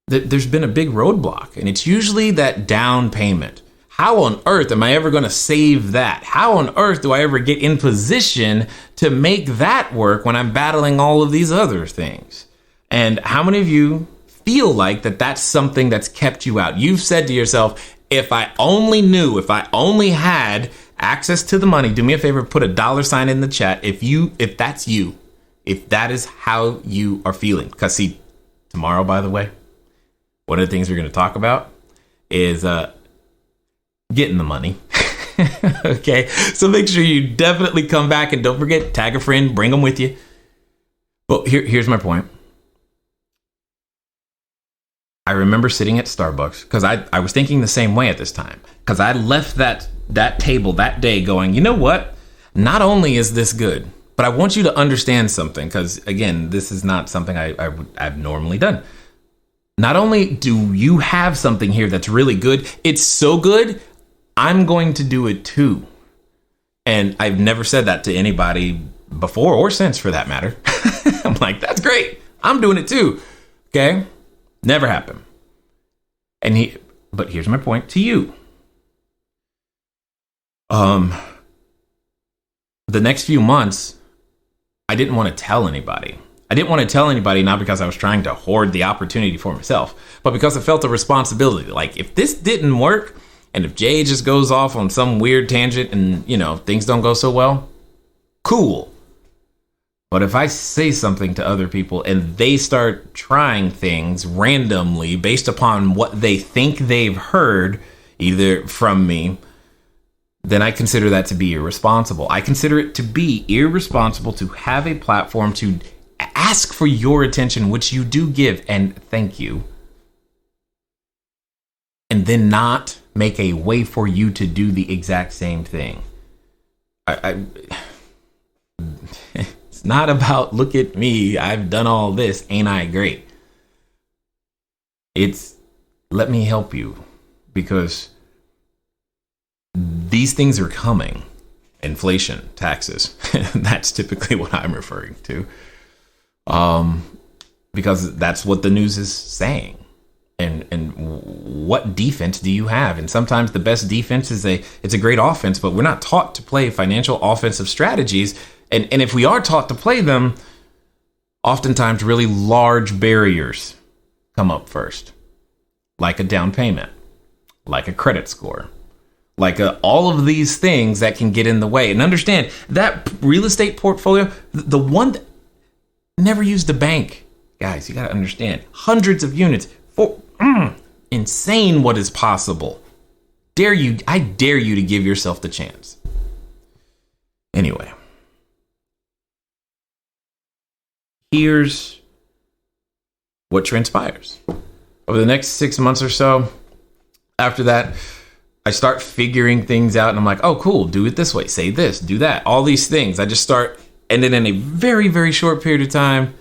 there's been a big roadblock, and it's usually that down payment. How on earth am I ever going to save that? How on earth do I ever get in position to make that work when I'm battling all of these other things? And how many of you feel like that's something that's kept you out? You've said to yourself, if I only knew, if I only had access to the money, do me a favor, put a $ in the chat if that's you, if that is how you are feeling. Because see, tomorrow, by the way, one of the things we're going to talk about is getting the money. Okay, so make sure you definitely come back, and don't forget, tag a friend, bring them with you. But here's my point. I remember sitting at Starbucks, because I was thinking the same way at this time, because I left that table that day going, you know what? Not only is this good, but I want you to understand something, because again, this is not something I've normally done. Not only do you have something here that's really good, it's so good, I'm going to do it too. And I've never said that to anybody before or since, for that matter. I'm like, that's great. I'm doing it too. Okay. Never happened. But here's my point to you. The next few months, I didn't want to tell anybody. I didn't want to tell anybody, not because I was trying to hoard the opportunity for myself, but because I felt a responsibility. Like, if this didn't work, and if Jay just goes off on some weird tangent and, things don't go so well, cool. But if I say something to other people and they start trying things randomly based upon what they think they've heard, either from me, then I consider that to be irresponsible. I consider it to be irresponsible to have a platform to ask for your attention, which you do give, and thank you, and then not make a way for you to do the exact same thing. It's not about, look at me, I've done all this, ain't I great? It's, let me help you, because these things are coming. Inflation, taxes. That's typically what I'm referring to. Because that's what the news is saying. And what defense do you have? And sometimes the best defense is it's a great offense, but we're not taught to play financial offensive strategies. And if we are taught to play them, oftentimes really large barriers come up first, like a down payment, like a credit score, like all of these things that can get in the way. And understand that real estate portfolio, the one that never used a bank, guys, you got to understand, hundreds of units for insane what is possible. I dare you to give yourself the chance. Anyway, here's what transpires. Over the next 6 months or so, after that, I start figuring things out, and I'm like, oh, cool, do it this way, say this, do that, all these things. I just start, and then in a very, very short period of time,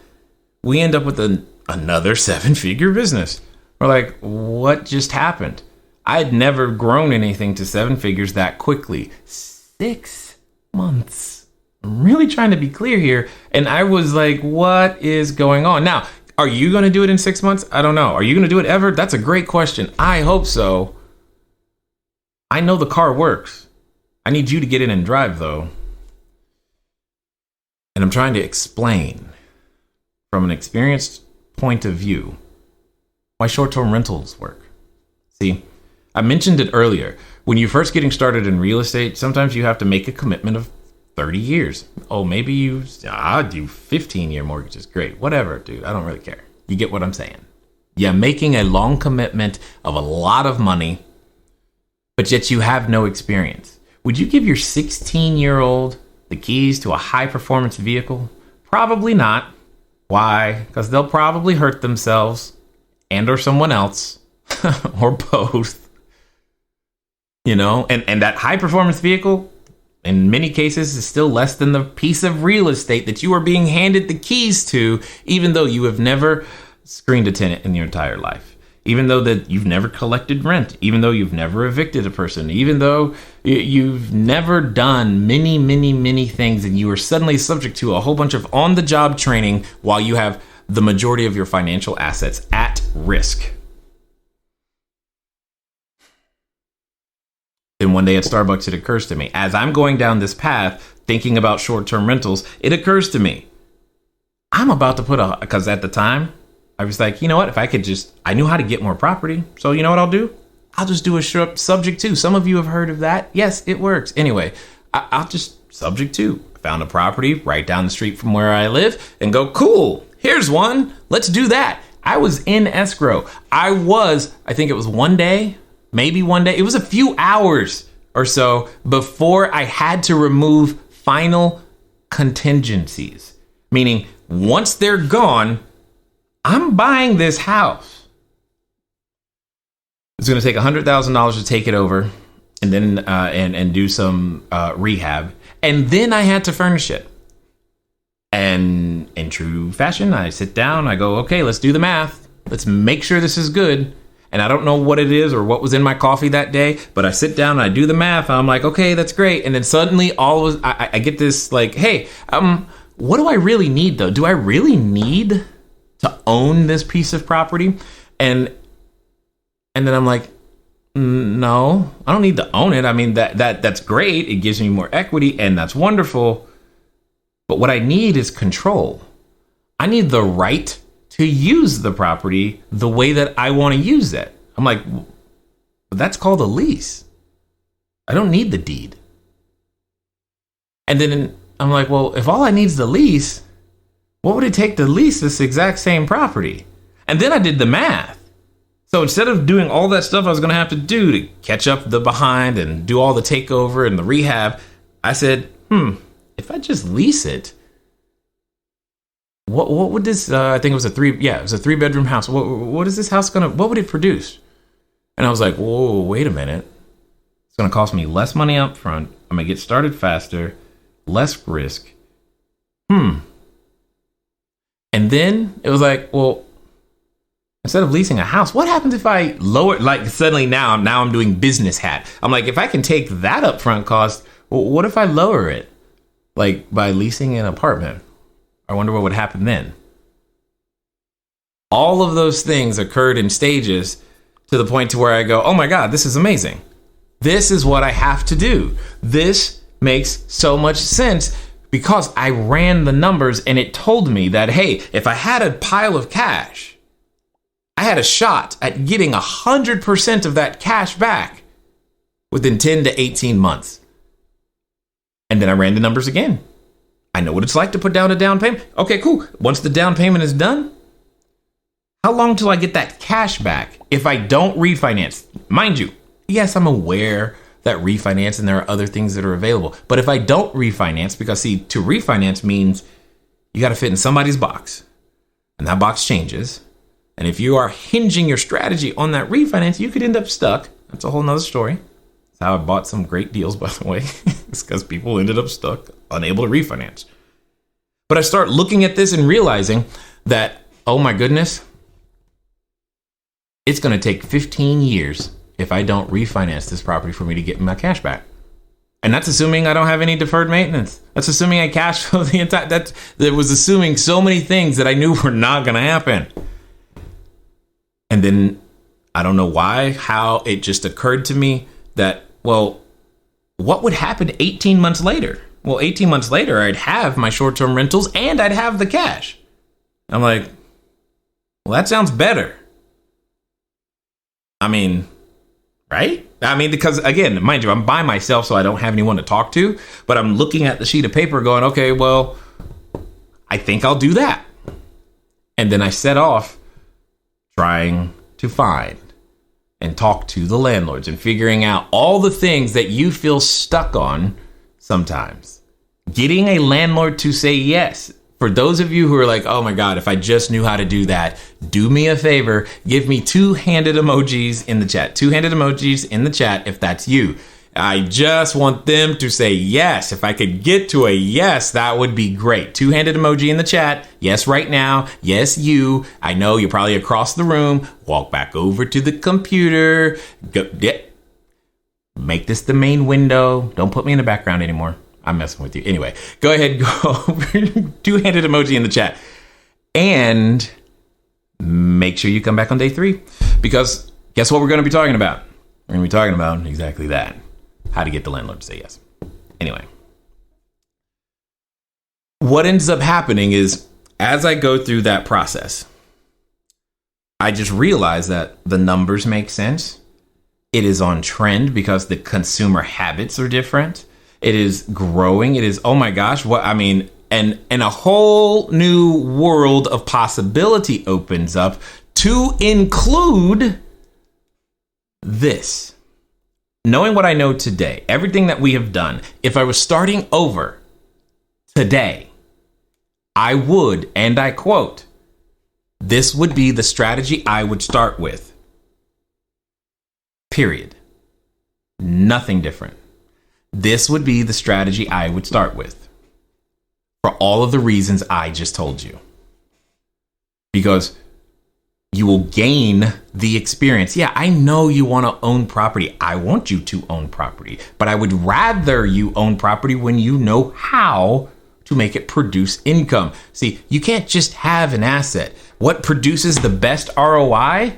we end up with another 7-figure business. We're like, what just happened? I had never grown anything to 7 figures that quickly. 6 months. I'm really trying to be clear here. And I was like, what is going on? Now, are you going to do it in 6 months? I don't know. Are you going to do it ever? That's a great question. I hope so. I know the car works. I need you to get in and drive, though. And I'm trying to explain from an experienced point of view why short-term rentals work. See, I mentioned it earlier. When you're first getting started in real estate, sometimes you have to make a commitment of 30 years. Oh, maybe I'll do 15-year mortgages. Great. Whatever, dude. I don't really care. You get what I'm saying? Yeah, making a long commitment of a lot of money, but yet you have no experience. Would you give your 16-year-old the keys to a high-performance vehicle? Probably not. Why? Because they'll probably hurt themselves and or someone else or both. You know, and that high-performance vehicle, in many cases, is still less than the piece of real estate that you are being handed the keys to, even though you have never screened a tenant in your entire life, even though that you've never collected rent, even though you've never evicted a person, even though you've never done many things, and you are suddenly subject to a whole bunch of on-the-job training while you have the majority of your financial assets at risk. Then one day at Starbucks, it occurs to me, as I'm going down this path, thinking about short-term rentals, it occurs to me, I'm about to because at the time, I was like, you know what, if I could I knew how to get more property. So you know what I'll do? I'll just do a subject to. Some of you have heard of that. Yes, it works. Anyway, I'll just subject to. I found a property right down the street from where I live and go, cool, here's one. Let's do that. I was in escrow. I think it was one day, maybe one day. It was a few hours or so before I had to remove final contingencies. Meaning, once they're gone, I'm buying this house. It's going to take $100,000 to take it over, and then and do some rehab, and then I had to furnish it. And in true fashion, I sit down, I go, okay, let's do the math. Let's make sure this is good. And I don't know what it is or what was in my coffee that day, but I sit down and I do the math. I'm like, okay, that's great. And then suddenly I get this like, hey, what do I really need though? Do I really need to own this piece of property? And then I'm like, no, I don't need to own it. I mean, that's great. It gives me more equity and that's wonderful. But what I need is control. I need the right to use the property the way that I want to use it. I'm like, that's called a lease. I don't need the deed. And then I'm like, well, if all I need is the lease, what would it take to lease this exact same property? And then I did the math. So instead of doing all that stuff I was going to have to do to catch up the behind and do all the takeover and the rehab, I said, if I just lease it, what would this, I think it was a 3-bedroom house. What is this house what would it produce? And I was like, whoa, wait a minute. It's going to cost me less money up front. I'm going to get started faster, less risk. And then it was like, well, instead of leasing a house, what happens if I lower, like suddenly now I'm doing business hat. I'm like, if I can take that upfront cost, well, what if I lower it? Like by leasing an apartment? I wonder what would happen then. All of those things occurred in stages to the point to where I go, oh my God, this is amazing. This is what I have to do. This makes so much sense because I ran the numbers and it told me that, hey, if I had a pile of cash, I had a shot at getting 100% of that cash back within 10 to 18 months. And then I ran the numbers again. I know what it's like to put down a down payment. Okay, cool. Once the down payment is done, how long till I get that cash back if I don't refinance? Mind you, yes, I'm aware that refinance and there are other things that are available. But if I don't refinance, because see, to refinance means you got to fit in somebody's box and that box changes. And if you are hinging your strategy on that refinance, you could end up stuck. That's a whole nother story. That's how I bought some great deals, by the way. It's because people ended up stuck, unable to refinance. But I start looking at this and realizing that, oh my goodness, it's going to take 15 years if I don't refinance this property for me to get my cash back. And that's assuming I don't have any deferred maintenance. That's assuming I cash flow the entire, that was assuming so many things that I knew were not going to happen. And then I don't know how it just occurred to me that, well, what would happen 18 months later? Well, 18 months later, I'd have my short-term rentals and I'd have the cash. I'm like, well, that sounds better. I mean, right? I mean, because again, mind you, I'm by myself, so I don't have anyone to talk to, but I'm looking at the sheet of paper going, okay, well, I think I'll do that. And then I set off trying to find and talk to the landlords and figuring out all the things that you feel stuck on sometimes. Getting a landlord to say yes. For those of you who are like, oh my God, if I just knew how to do that, do me a favor, give me two-handed emojis in the chat. Two-handed emojis in the chat if that's you. I just want them to say yes. If I could get to a yes, that would be great. Two-handed emoji in the chat. Yes, right now. Yes, you. I know you're probably across the room. Walk back over to the computer. Go, make this the main window. Don't put me in the background anymore. I'm messing with you. Anyway, go ahead, go two-handed emoji in the chat. And make sure you come back on day 3. Because guess what we're going to be talking about? We're going to be talking about exactly that. How to get the landlord to say yes. Anyway, what ends up happening is as I go through that process, I just realize that the numbers make sense. It is on trend because the consumer habits are different. It is growing. It is, oh my gosh, what I mean, and a whole new world of possibility opens up to include this. Knowing what I know today, everything that we have done, if I was starting over today, I would, and I quote, this would be the strategy I would start with. Period. Nothing different. This would be the strategy I would start with for all of the reasons I just told you. Because you will gain the experience. Yeah, I know you want to own property. I want you to own property, but I would rather you own property when you know how to make it produce income. See, you can't just have an asset. What produces the best ROI?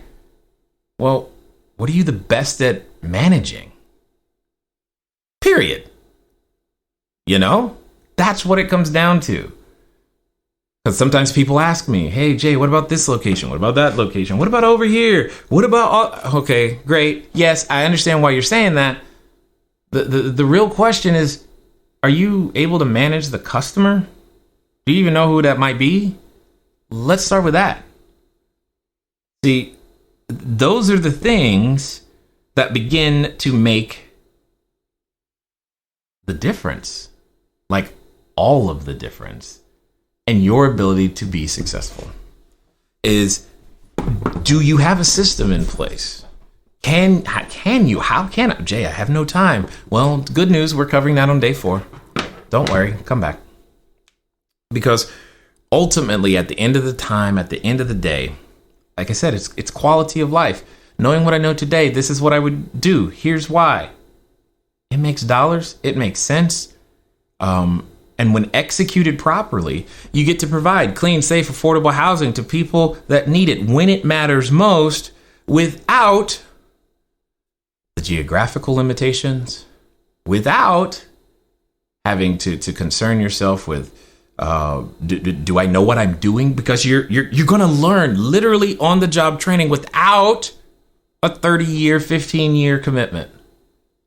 Well, what are you the best at managing? Period. You know, that's what it comes down to. Because sometimes people ask me, hey, Jay, what about this location? What about that location? What about over here? What about all? Okay, great. Yes, I understand why you're saying that. The real question is, are you able to manage the customer? Do you even know who that might be? Let's start with that. See, those are the things that begin to make the difference. Like all of the difference. And your ability to be successful is, do you have a system in place? Can you? How can I? Jay, I have no time. Well, good news. We're covering that on day 4. Don't worry. Come back. Because ultimately, at the end of the time, at the end of the day, like I said, it's quality of life. Knowing what I know today, this is what I would do. Here's why. It makes dollars. It makes sense. And when executed properly, you get to provide clean, safe, affordable housing to people that need it when it matters most without the geographical limitations, without having to concern yourself with, do I know what I'm doing? Because you're going to learn literally on the job training without a 30-year, 15-year commitment.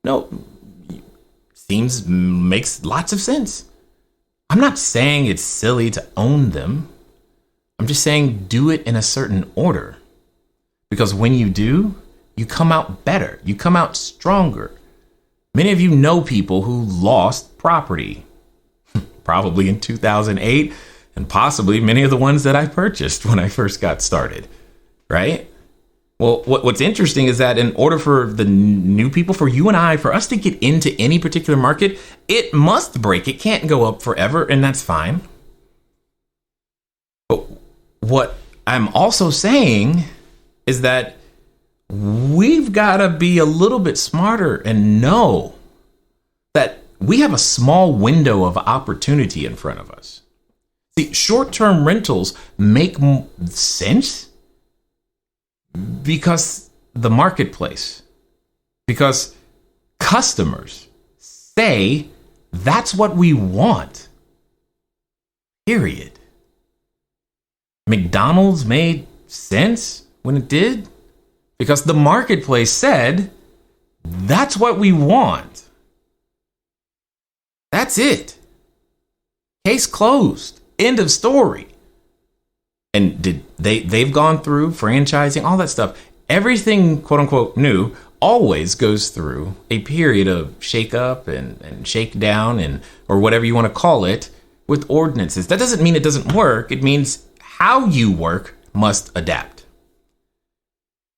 No, makes lots of sense. I'm not saying it's silly to own them. I'm just saying do it in a certain order. Because when you do, you come out better. You come out stronger. Many of you know people who lost property, probably in 2008, and possibly many of the ones that I purchased when I first got started, right? Well, what's interesting is that in order for the new people, for you and I, for us to get into any particular market, it must break. It can't go up forever, and that's fine. But what I'm also saying is that we've got to be a little bit smarter and know that we have a small window of opportunity in front of us. See, short-term rentals make sense because the marketplace, because customers say that's what we want. Period. McDonald's made sense when it did because the marketplace said that's what we want. That's it. Case closed. End of story. And they've gone through franchising, all that stuff. Everything, quote unquote, new always goes through a period of shake up and shake down and or whatever you want to call it with ordinances. That doesn't mean it doesn't work. It means how you work must adapt.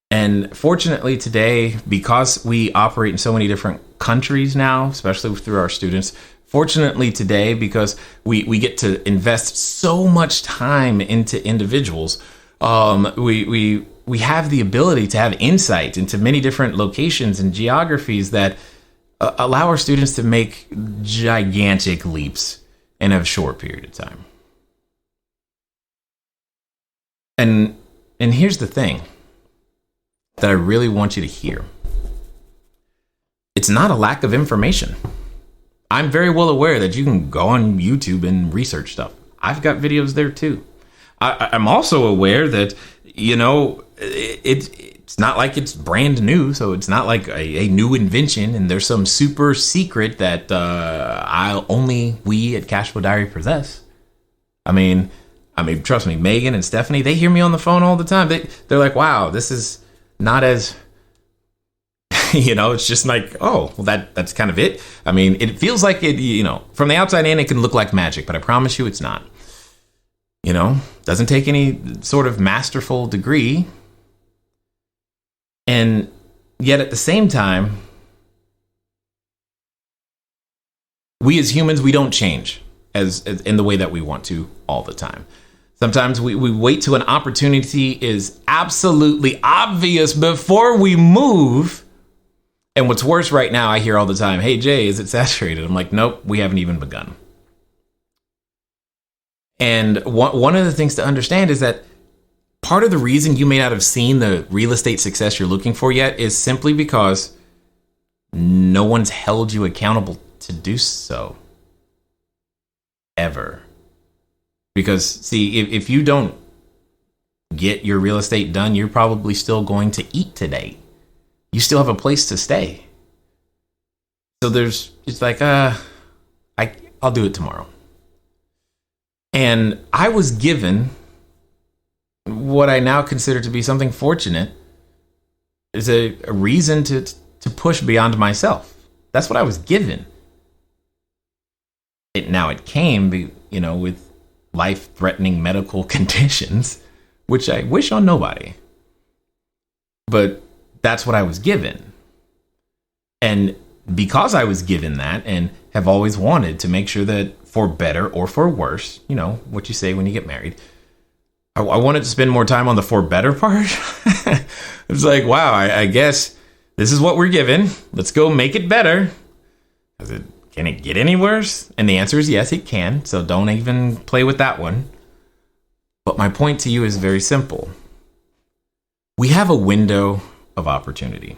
And fortunately today, because we operate in so many different countries now, especially through our students, fortunately today, because we get to invest so much time into individuals, we have the ability to have insight into many different locations and geographies that allow our students to make gigantic leaps in a short period of time. And here's the thing that I really want you to hear. It's not a lack of information. I'm very well aware that you can go on YouTube and research stuff. I've got videos there too. I'm also aware that, it's not like it's brand new. So it's not like a new invention and there's some super secret that we at Cashflow Diary possess. I mean, trust me, Megan and Stephanie, they hear me on the phone all the time. They're like, wow, this is not as, it's just like, oh, well, that's kind of it. I mean, it feels like it, from the outside in, it can look like magic, but I promise you it's not. Doesn't take any sort of masterful degree. And yet at the same time, we as humans, we don't change as in the way that we want to all the time. Sometimes we wait till an opportunity is absolutely obvious before we move. And what's worse right now, I hear all the time, hey, Jay, is it saturated? I'm like, nope, we haven't even begun. And one of the things to understand is that part of the reason you may not have seen the real estate success you're looking for yet is simply because no one's held you accountable to do so. Ever. Because, see, if you don't get your real estate done, you're probably still going to eat today. You still have a place to stay. So it's like, I'll do it tomorrow. And I was given what I now consider to be something fortunate is a reason to push beyond myself. That's what I was given. It came, with life-threatening medical conditions, which I wish on nobody. But that's what I was given. And because I was given that and have always wanted to make sure that for better or for worse, what you say when you get married, I wanted to spend more time on the for better part. It's like, wow, I guess this is what we're given. Let's go make it better. Can it get any worse? And the answer is yes, it can. So don't even play with that one. But my point to you is very simple. We have a window of opportunity.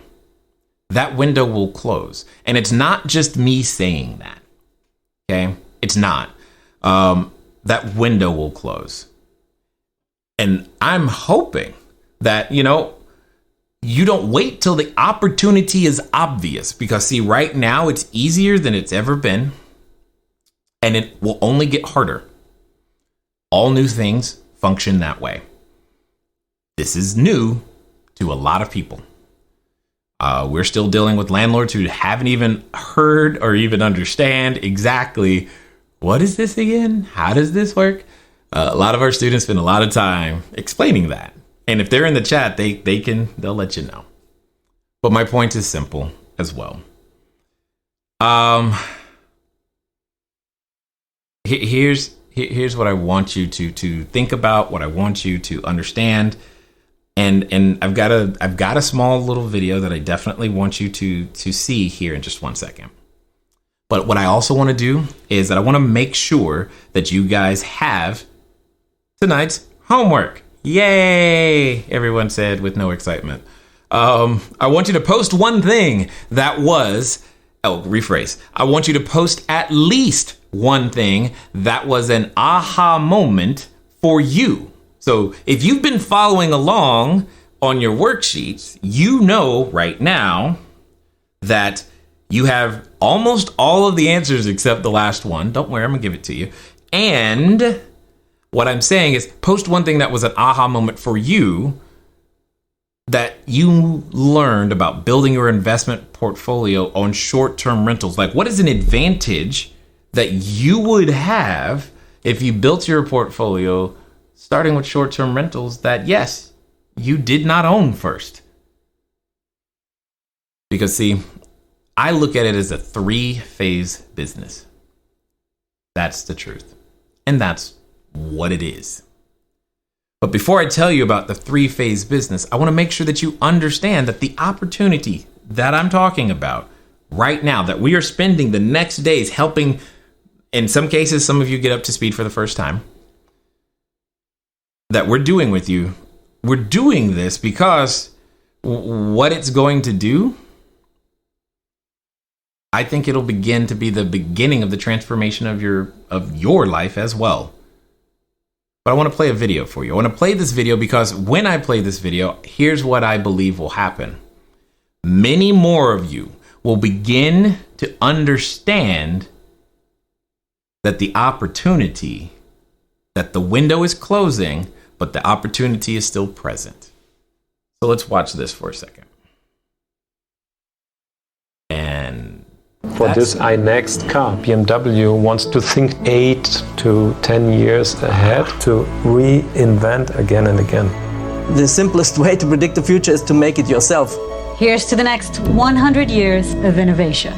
That window will close. And it's not just me saying that. Okay? It's not. That window will close. And I'm hoping that, you don't wait till the opportunity is obvious. Because, see, right now it's easier than it's ever been. And it will only get harder. All new things function that way. This is new to a lot of people. We're still dealing with landlords who haven't even heard or even understand exactly what is this again? How does this work? A lot of our students spend a lot of time explaining that. And if they're in the chat, they'll let you know. But my point is simple as well. Here's what I want you to think about, what I want you to understand. And I've got a small little video that I definitely want you to see here in just 1 second. But what I also want to do is that I want to make sure that you guys have tonight's homework. Yay! Everyone said with no excitement. I want you to post one thing that was, rephrase. I want you to post at least one thing that was an aha moment for you. So if you've been following along on your worksheets, you know right now that you have almost all of the answers except the last one. Don't worry, I'm going to give it to you. And what I'm saying is post one thing that was an aha moment for you that you learned about building your investment portfolio on short-term rentals. Like, what is an advantage that you would have if you built your portfolio starting with short-term rentals that, yes, you did not own first? Because, see, I look at it as a 3-phase business. That's the truth. And that's what it is. But before I tell you about the 3-phase business, I want to make sure that you understand that the opportunity that I'm talking about right now, that we are spending the next days helping, in some cases, some of you get up to speed for the first time, that we're doing with you, we're doing this because what it's going to do, I think it'll begin to be the beginning of the transformation of your life as well. But I want to play a video for you. I want to play this video because when I play this video, here's what I believe will happen. Many more of you will begin to understand that the opportunity, that the window is closing, but the opportunity is still present. So let's watch this for a second. And for this next car, BMW wants to think 8 to 10 years ahead to reinvent again and again. The simplest way to predict the future is to make it yourself. Here's to the next 100 years of innovation.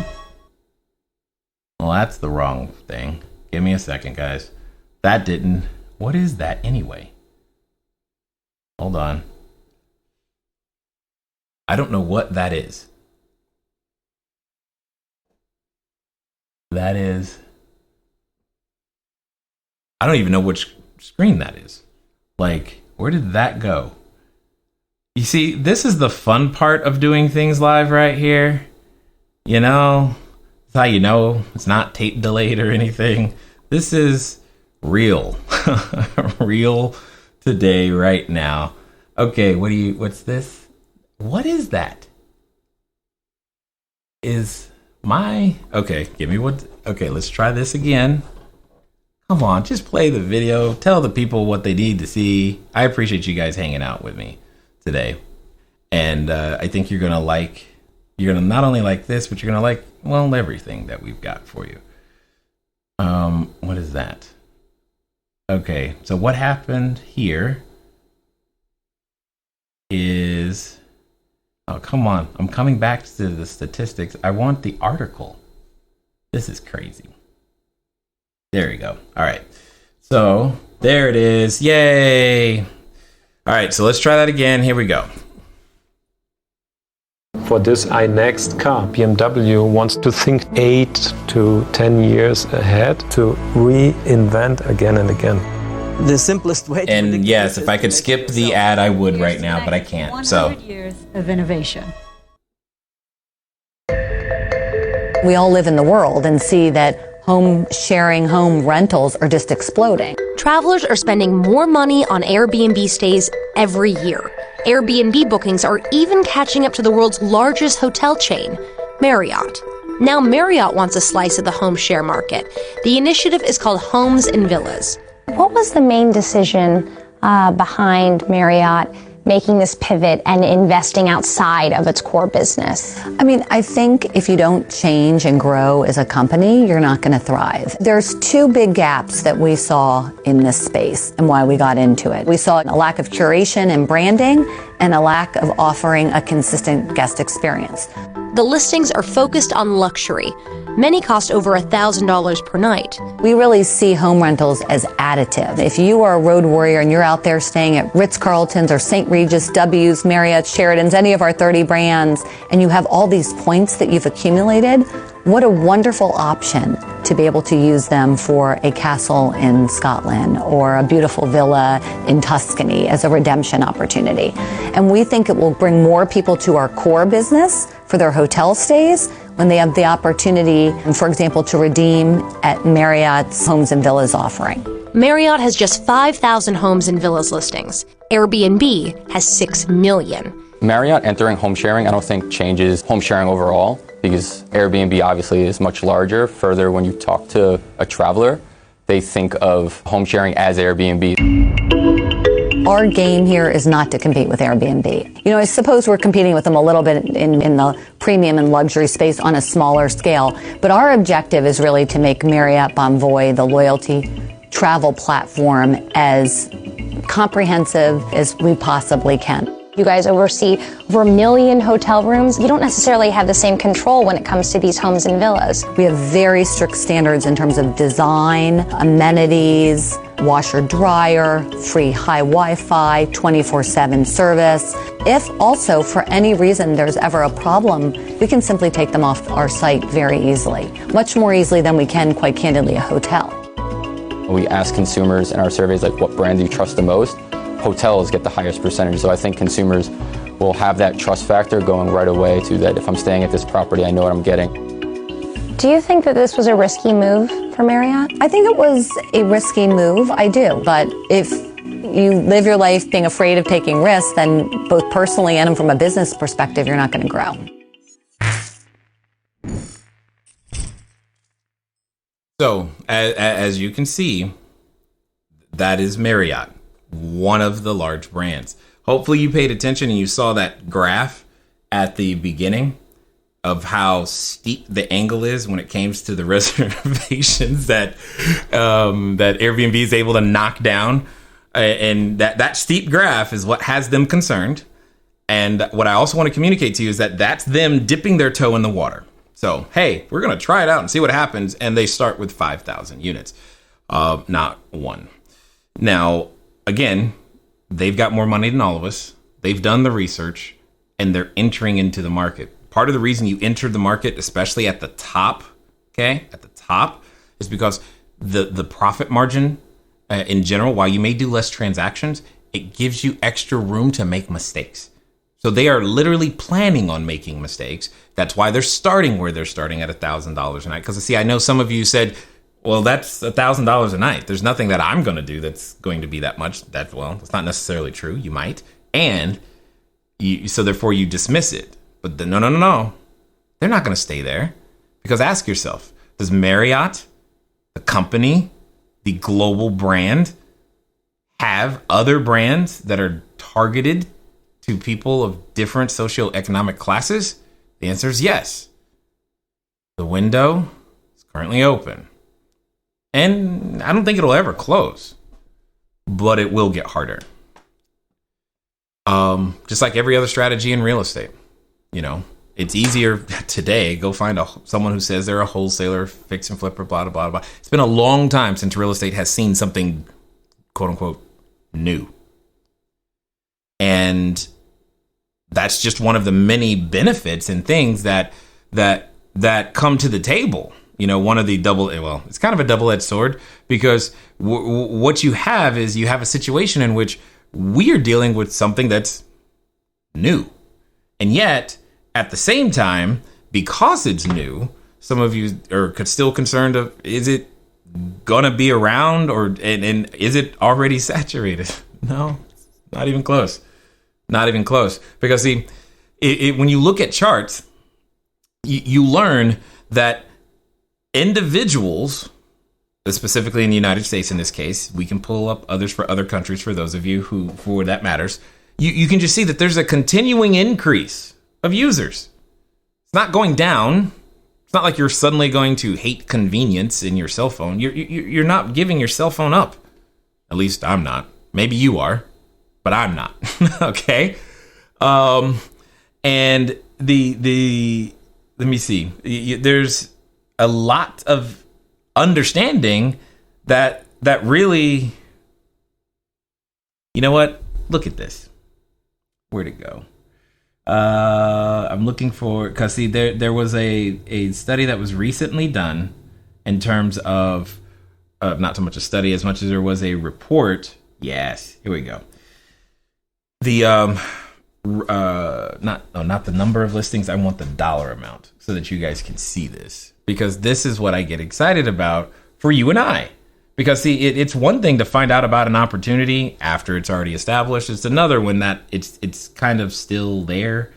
Well, that's the wrong thing. Give me a second, guys. That didn't. What is that anyway? Hold on. I don't know what that is. That is, I don't even know which screen that is. Like, where did that go? You see, this is the fun part of doing things live right here. You know, it's how you know it's not tape delayed or anything. This is real. Real today, right now. Okay, what's this? What is that? Okay, let's try this again. Come on, just play the video. Tell the people what they need to see. I appreciate you guys hanging out with me today. And I think you're going to not only like this, but you're going to like, well, everything that we've got for you. What is that? Okay, so what happened here is... Oh, come on. I'm coming back to the statistics. I want the article. This is crazy. There we go. All right. So there it is. Yay. All right. So let's try that again. Here we go. For this next car, BMW wants to think 8 to 10 years ahead to reinvent again and again. The simplest way to and yes, if I could skip the ad, I would right now, but I can't. So 100 years of innovation. We all live in the world and see that home sharing, home rentals are just exploding. Travelers are spending more money on Airbnb stays every year. Airbnb bookings are even catching up to the world's largest hotel chain, Marriott. Now Marriott wants a slice of the home share market. The initiative is called Homes and Villas. What was the main decision behind Marriott making this pivot and investing outside of its core business? I mean, I think if you don't change and grow as a company, you're not going to thrive. There's 2 big gaps that we saw in this space and why we got into it. We saw a lack of curation and branding and a lack of offering a consistent guest experience. The listings are focused on luxury. Many cost over $1,000 per night. We really see home rentals as additive. If you are a road warrior and you're out there staying at Ritz-Carlton's or St. Regis, W's, Marriott, Sheraton's, any of our 30 brands, and you have all these points that you've accumulated, what a wonderful option to be able to use them for a castle in Scotland or a beautiful villa in Tuscany as a redemption opportunity. And we think it will bring more people to our core business for their hotel stays when they have the opportunity, for example, to redeem at Marriott's Homes and Villas offering. Marriott has just 5,000 homes and villas listings. Airbnb has 6 million. Marriott entering home sharing, I don't think changes home sharing overall, because Airbnb obviously is much larger. Further, when you talk to a traveler, they think of home sharing as Airbnb. Our game here is not to compete with Airbnb. You know, I suppose we're competing with them a little bit in the premium and luxury space on a smaller scale, but our objective is really to make Marriott Bonvoy, the loyalty travel platform, as comprehensive as we possibly can. You guys oversee over 1 million hotel rooms. You don't necessarily have the same control when it comes to these homes and villas. We have very strict standards in terms of design, amenities, washer dryer, free high Wi-Fi, 24/7 service. If also for any reason there's ever a problem, we can simply take them off our site very easily, much more easily than we can, quite candidly, a hotel. We ask consumers in our surveys, like, what brand do you trust the most? Hotels get the highest percentage, so I think consumers will have that trust factor going right away to that. If I'm staying at this property, I know what I'm getting. Do you think that this was a risky move for Marriott? I think it was a risky move, I do. But if you live your life being afraid of taking risks, then both personally and from a business perspective, you're not going to grow. So, as you can see, that is Marriott, one of the large brands. Hopefully you paid attention and you saw that graph at the beginning of how steep the angle is when it comes to the reservations that Airbnb is able to knock down. And that steep graph is what has them concerned. And what I also want to communicate to you is that that's them dipping their toe in the water. So, hey, we're going to try it out and see what happens. And they start with 5,000 units, not one. Now, again, they've got more money than all of us. They've done the research and they're entering into the market. Part of the reason you entered the market, especially at the top, is because the profit margin in general, while you may do less transactions, it gives you extra room to make mistakes. So they are literally planning on making mistakes. That's why they're starting where they're starting at $1,000 a night. Because see, I know some of you said, well, that's $1,000 a night. There's nothing that I'm going to do that's going to be that much. That's not necessarily true. You might. And so therefore you dismiss it. But no. They're not going to stay there. Because ask yourself, does Marriott, the company, the global brand, have other brands that are targeted to people of different socioeconomic classes? The answer is yes. The window is currently open. And I don't think it'll ever close, but it will get harder. Just like every other strategy in real estate, you know, it's easier today. Go find someone who says they're a wholesaler, fix and flipper, blah, blah, blah. It's been a long time since real estate has seen something, quote unquote, new. And that's just one of the many benefits and things that come to the table. You know, one of the it's kind of a double-edged sword, because what you have is you have a situation in which we are dealing with something that's new. And yet, at the same time, because it's new, some of you are still concerned of, is it going to be around and is it already saturated? No, not even close. Not even close. Because see, when you look at charts, you learn that individuals, specifically in the United States in this case, we can pull up others for other countries for those of you who, for that matters, you can just see that there's a continuing increase of users. It's not going down. It's not like you're suddenly going to hate convenience in your cell phone. You're not giving your cell phone up. At least I'm not. Maybe you are, but I'm not. Okay. And let me see. There's a lot of understanding that really, you know what? Look at this. Where'd it go? I'm looking for, because see, there was a study that was recently done in terms of not so much a study as much as there was a report. Yes, here we go. The not the number of listings. I want the dollar amount so that you guys can see this, because this is what I get excited about for you and I, Because see, it's one thing to find out about an opportunity after it's already established. It's another when that it's kind of still there.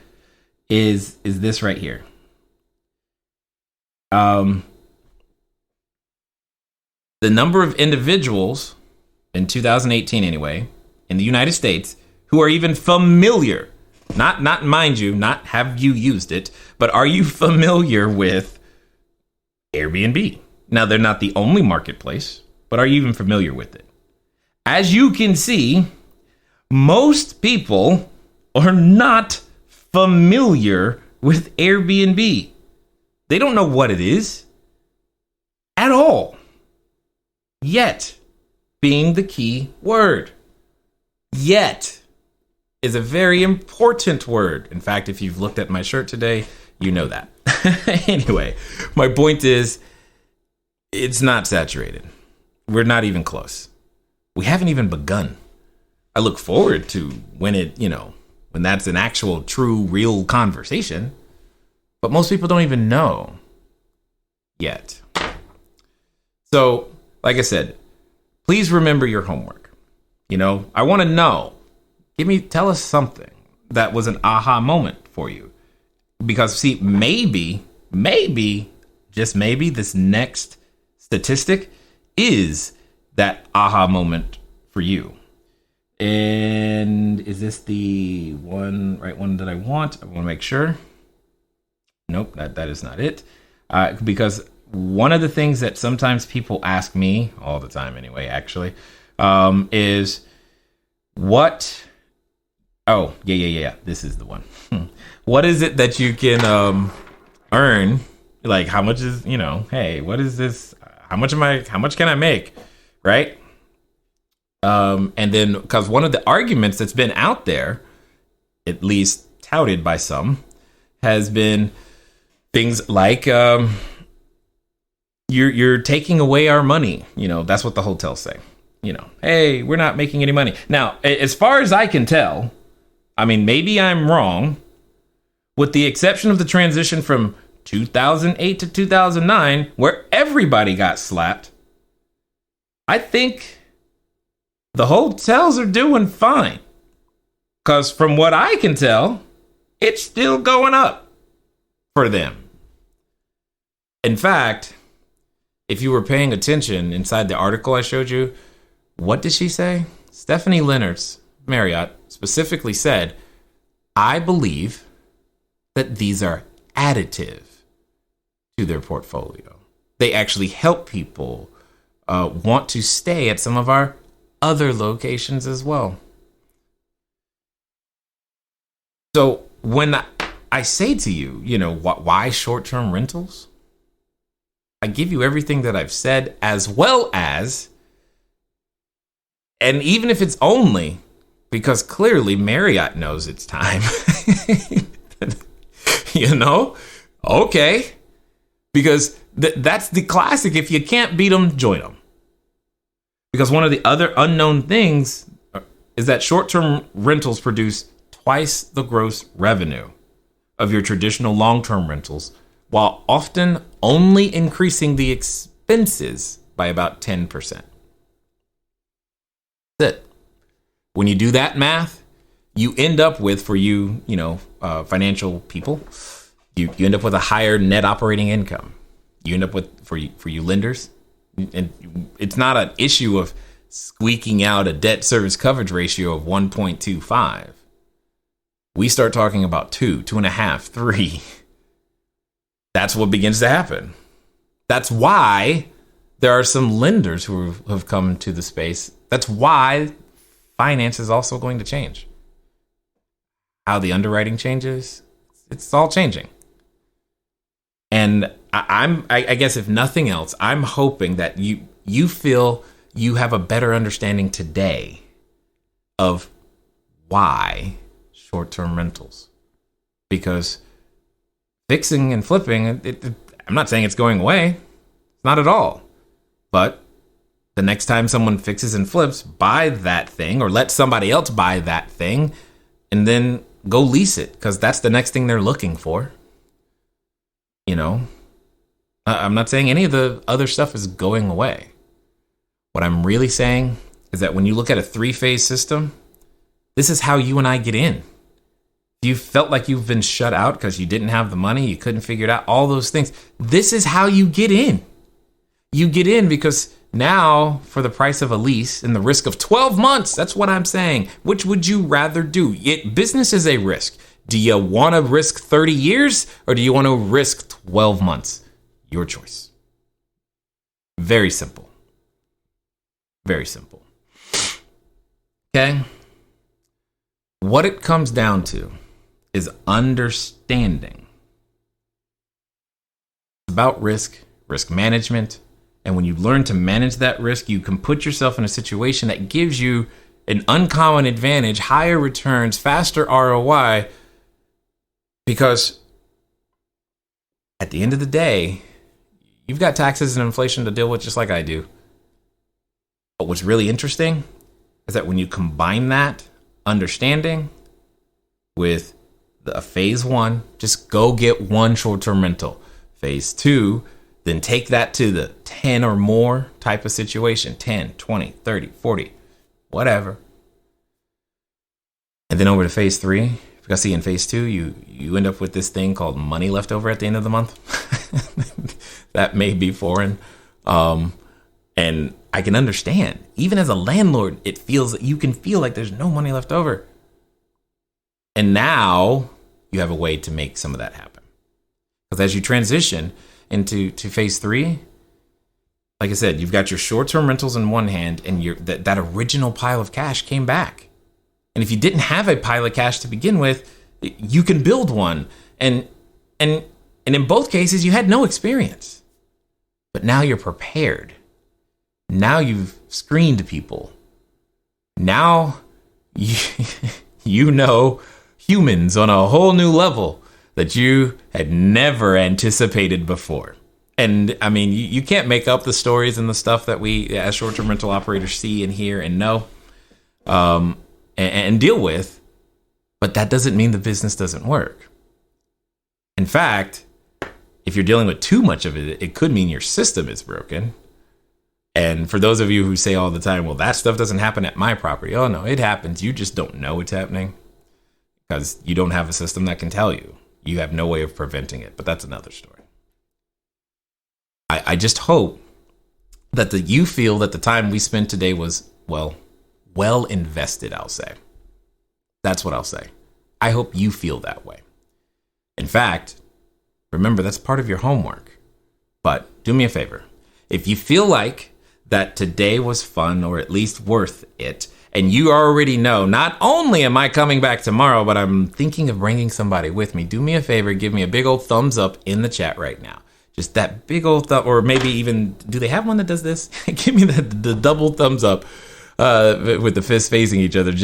Is this right here? The number of individuals in 2018 anyway, in the United States, who are even familiar, not mind you, not have you used it, but are you familiar with Airbnb? Now, they're not the only marketplace, but are you even familiar with it? As you can see, most people are not familiar with Airbnb. They don't know what it is at all. Yet being the key word. Yet is a very important word. In fact, if you've looked at my shirt today, you know that. Anyway, my point is, it's not saturated. We're not even close. We haven't even begun. I look forward to when when that's an actual, true, real conversation. But most people don't even know yet. So, like I said, please remember your homework. I want to know. Tell us something that was an aha moment for you. Because, see, maybe, just maybe, this next statistic is that aha moment for you. And is this the right one that I want? I want to make sure. Nope, that is not it. Because one of the things that sometimes people ask me, all the time anyway, actually, is what... Oh, yeah. This is the one. What is it that you can earn? Like, how much is, hey, what is this? How much can I make? Right? And then, because one of the arguments that's been out there, at least touted by some, has been things like, you're taking away our money. That's what the hotels say. Hey, we're not making any money. Now, as far as I can tell, maybe I'm wrong, with the exception of the transition from 2008 to 2009, where everybody got slapped. I think the hotels are doing fine. Because from what I can tell, it's still going up for them. In fact, if you were paying attention inside the article I showed you, what did she say? Stephanie Leonard's Marriott specifically said, I believe that these are additive to their portfolio. They actually help people want to stay at some of our other locations as well. So when I say to you, why short-term rentals? I give you everything that I've said, as well as, and even if it's only because clearly Marriott knows it's time. Okay. Because that's the classic. If you can't beat them, join them. Because one of the other unknown things is that short-term rentals produce twice the gross revenue of your traditional long-term rentals, while often only increasing the expenses by about 10%. That's it. When you do that math, you end up with, for you, financial people, you end up with a higher net operating income. You end up with, for you lenders, and it's not an issue of squeaking out a debt service coverage ratio of 1.25. We start talking about 2, 2.5, 3. That's what begins to happen. That's why there are some lenders who have come to the space. That's why finance is also going to change. How the underwriting changes, it's all changing. And I guess if nothing else, I'm hoping that you feel you have a better understanding today of why short-term rentals. Because fixing and flipping, I'm not saying it's going away. It's not at all. But the next time someone fixes and flips, buy that thing or let somebody else buy that thing and then go lease it, because that's the next thing they're looking for. I'm not saying any of the other stuff is going away. What I'm really saying is that when you look at a 3-phase system, this is how you and I get in. You felt like you've been shut out because you didn't have the money, you couldn't figure it out, all those things. This is how you get in. You get in because now, for the price of a lease and the risk of 12 months, that's what I'm saying. Which would you rather do? Business is a risk. Do you want to risk 30 years or do you want to risk 12 months? Your choice. Very simple. Very simple. Okay? What it comes down to is understanding. It's about risk management. And when you learn to manage that risk, you can put yourself in a situation that gives you an uncommon advantage, higher returns, faster ROI, because at the end of the day, you've got taxes and inflation to deal with just like I do. But what's really interesting is that when you combine that understanding with a phase 1, just go get one short-term rental. Phase 2, then take that to the 10 or more type of situation, 10, 20, 30, 40, whatever. And then over to phase 3, because see in phase 2, you end up with this thing called money left over at the end of the month. That may be foreign. And I can understand, even as a landlord, it feels, you can feel like there's no money left over. And now you have a way to make some of that happen. Because as you transition into phase 3, like I said, you've got your short-term rentals in one hand, and that original pile of cash came back. And if you didn't have a pile of cash to begin with, you can build one. And in both cases, you had no experience. But now you're prepared. Now you've screened people. Now you know humans on a whole new level that you had never anticipated before. And I mean, you can't make up the stories and the stuff that we as short-term rental operators see and hear and know and deal with, but that doesn't mean the business doesn't work. In fact, if you're dealing with too much of it, it could mean your system is broken. And for those of you who say all the time, well, that stuff doesn't happen at my property. Oh no, it happens. You just don't know it's happening because you don't have a system that can tell you. You have no way of preventing it, but that's another story. I just hope that you feel that the time we spent today was, well invested, I'll say. That's what I'll say. I hope you feel that way. In fact, remember, that's part of your homework. But do me a favor. If you feel like that today was fun or at least worth it, and you already know, not only am I coming back tomorrow, but I'm thinking of bringing somebody with me, do me a favor, give me a big old thumbs up in the chat right now. Just that big old thumb, or maybe even, do they have one that does this? Give me the double thumbs up with the fists facing each other.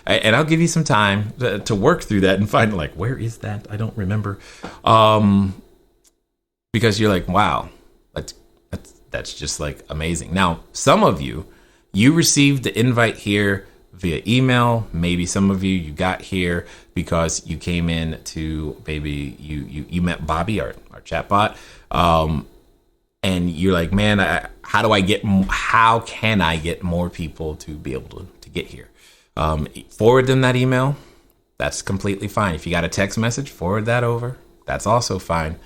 And I'll give you some time to work through that and find, like, where is that? I don't remember. Because you're like, wow, that's just like amazing. Now, some of you received the invite here via email. Maybe some of you got here because you came in to, maybe you met Bobby, our chatbot. And you're like, man, how can I get more people to be able to get here? Forward them that email. That's completely fine. If you got a text message, forward that over. That's also fine.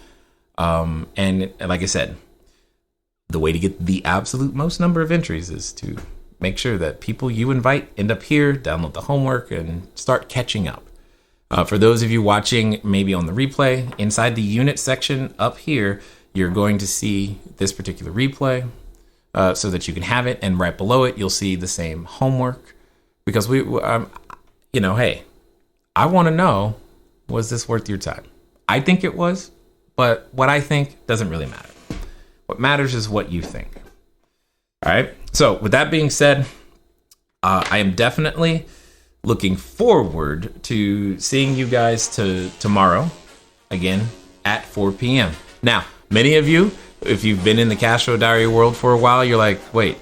And like I said, the way to get the absolute most number of entries is to make sure that people you invite end up here, download the homework, and start catching up. For those of you watching maybe on the replay, inside the unit section up here, you're going to see this particular replay so that you can have it. And right below it, you'll see the same homework. Because hey, I want to know, was this worth your time? I think it was, but what I think doesn't really matter. What matters is what you think. All right. So with that being said, I am definitely looking forward to seeing you guys tomorrow, again, at 4 p.m. Now, many of you, if you've been in the Cash Flow Diary world for a while, you're like, wait,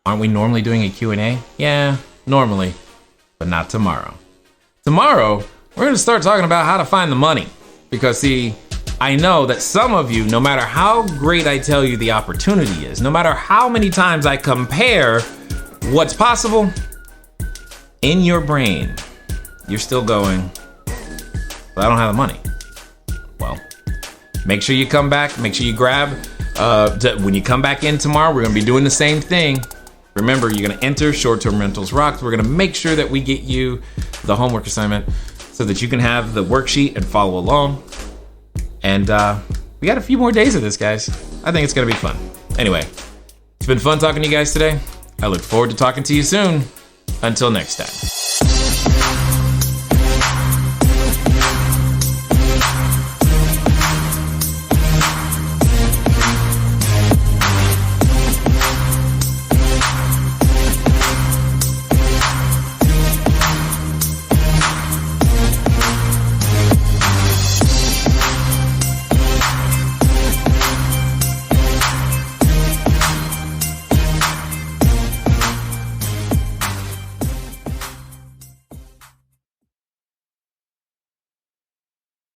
aren't we normally doing a Q&A? Yeah, normally, but not tomorrow. Tomorrow, we're going to start talking about how to find the money. Because, see, I know that some of you, no matter how great I tell you the opportunity is, no matter how many times I compare what's possible, in your brain, you're still going, but I don't have the money. Well, make sure you come back. Make sure you grab, when you come back in tomorrow, we're going to be doing the same thing. Remember, you're going to enter Short-Term Rentals Rocks. We're going to make sure that we get you the homework assignment so that you can have the worksheet and follow along. And we got a few more days of this, guys. I think it's going to be fun. Anyway, it's been fun talking to you guys today. I look forward to talking to you soon. Until next time.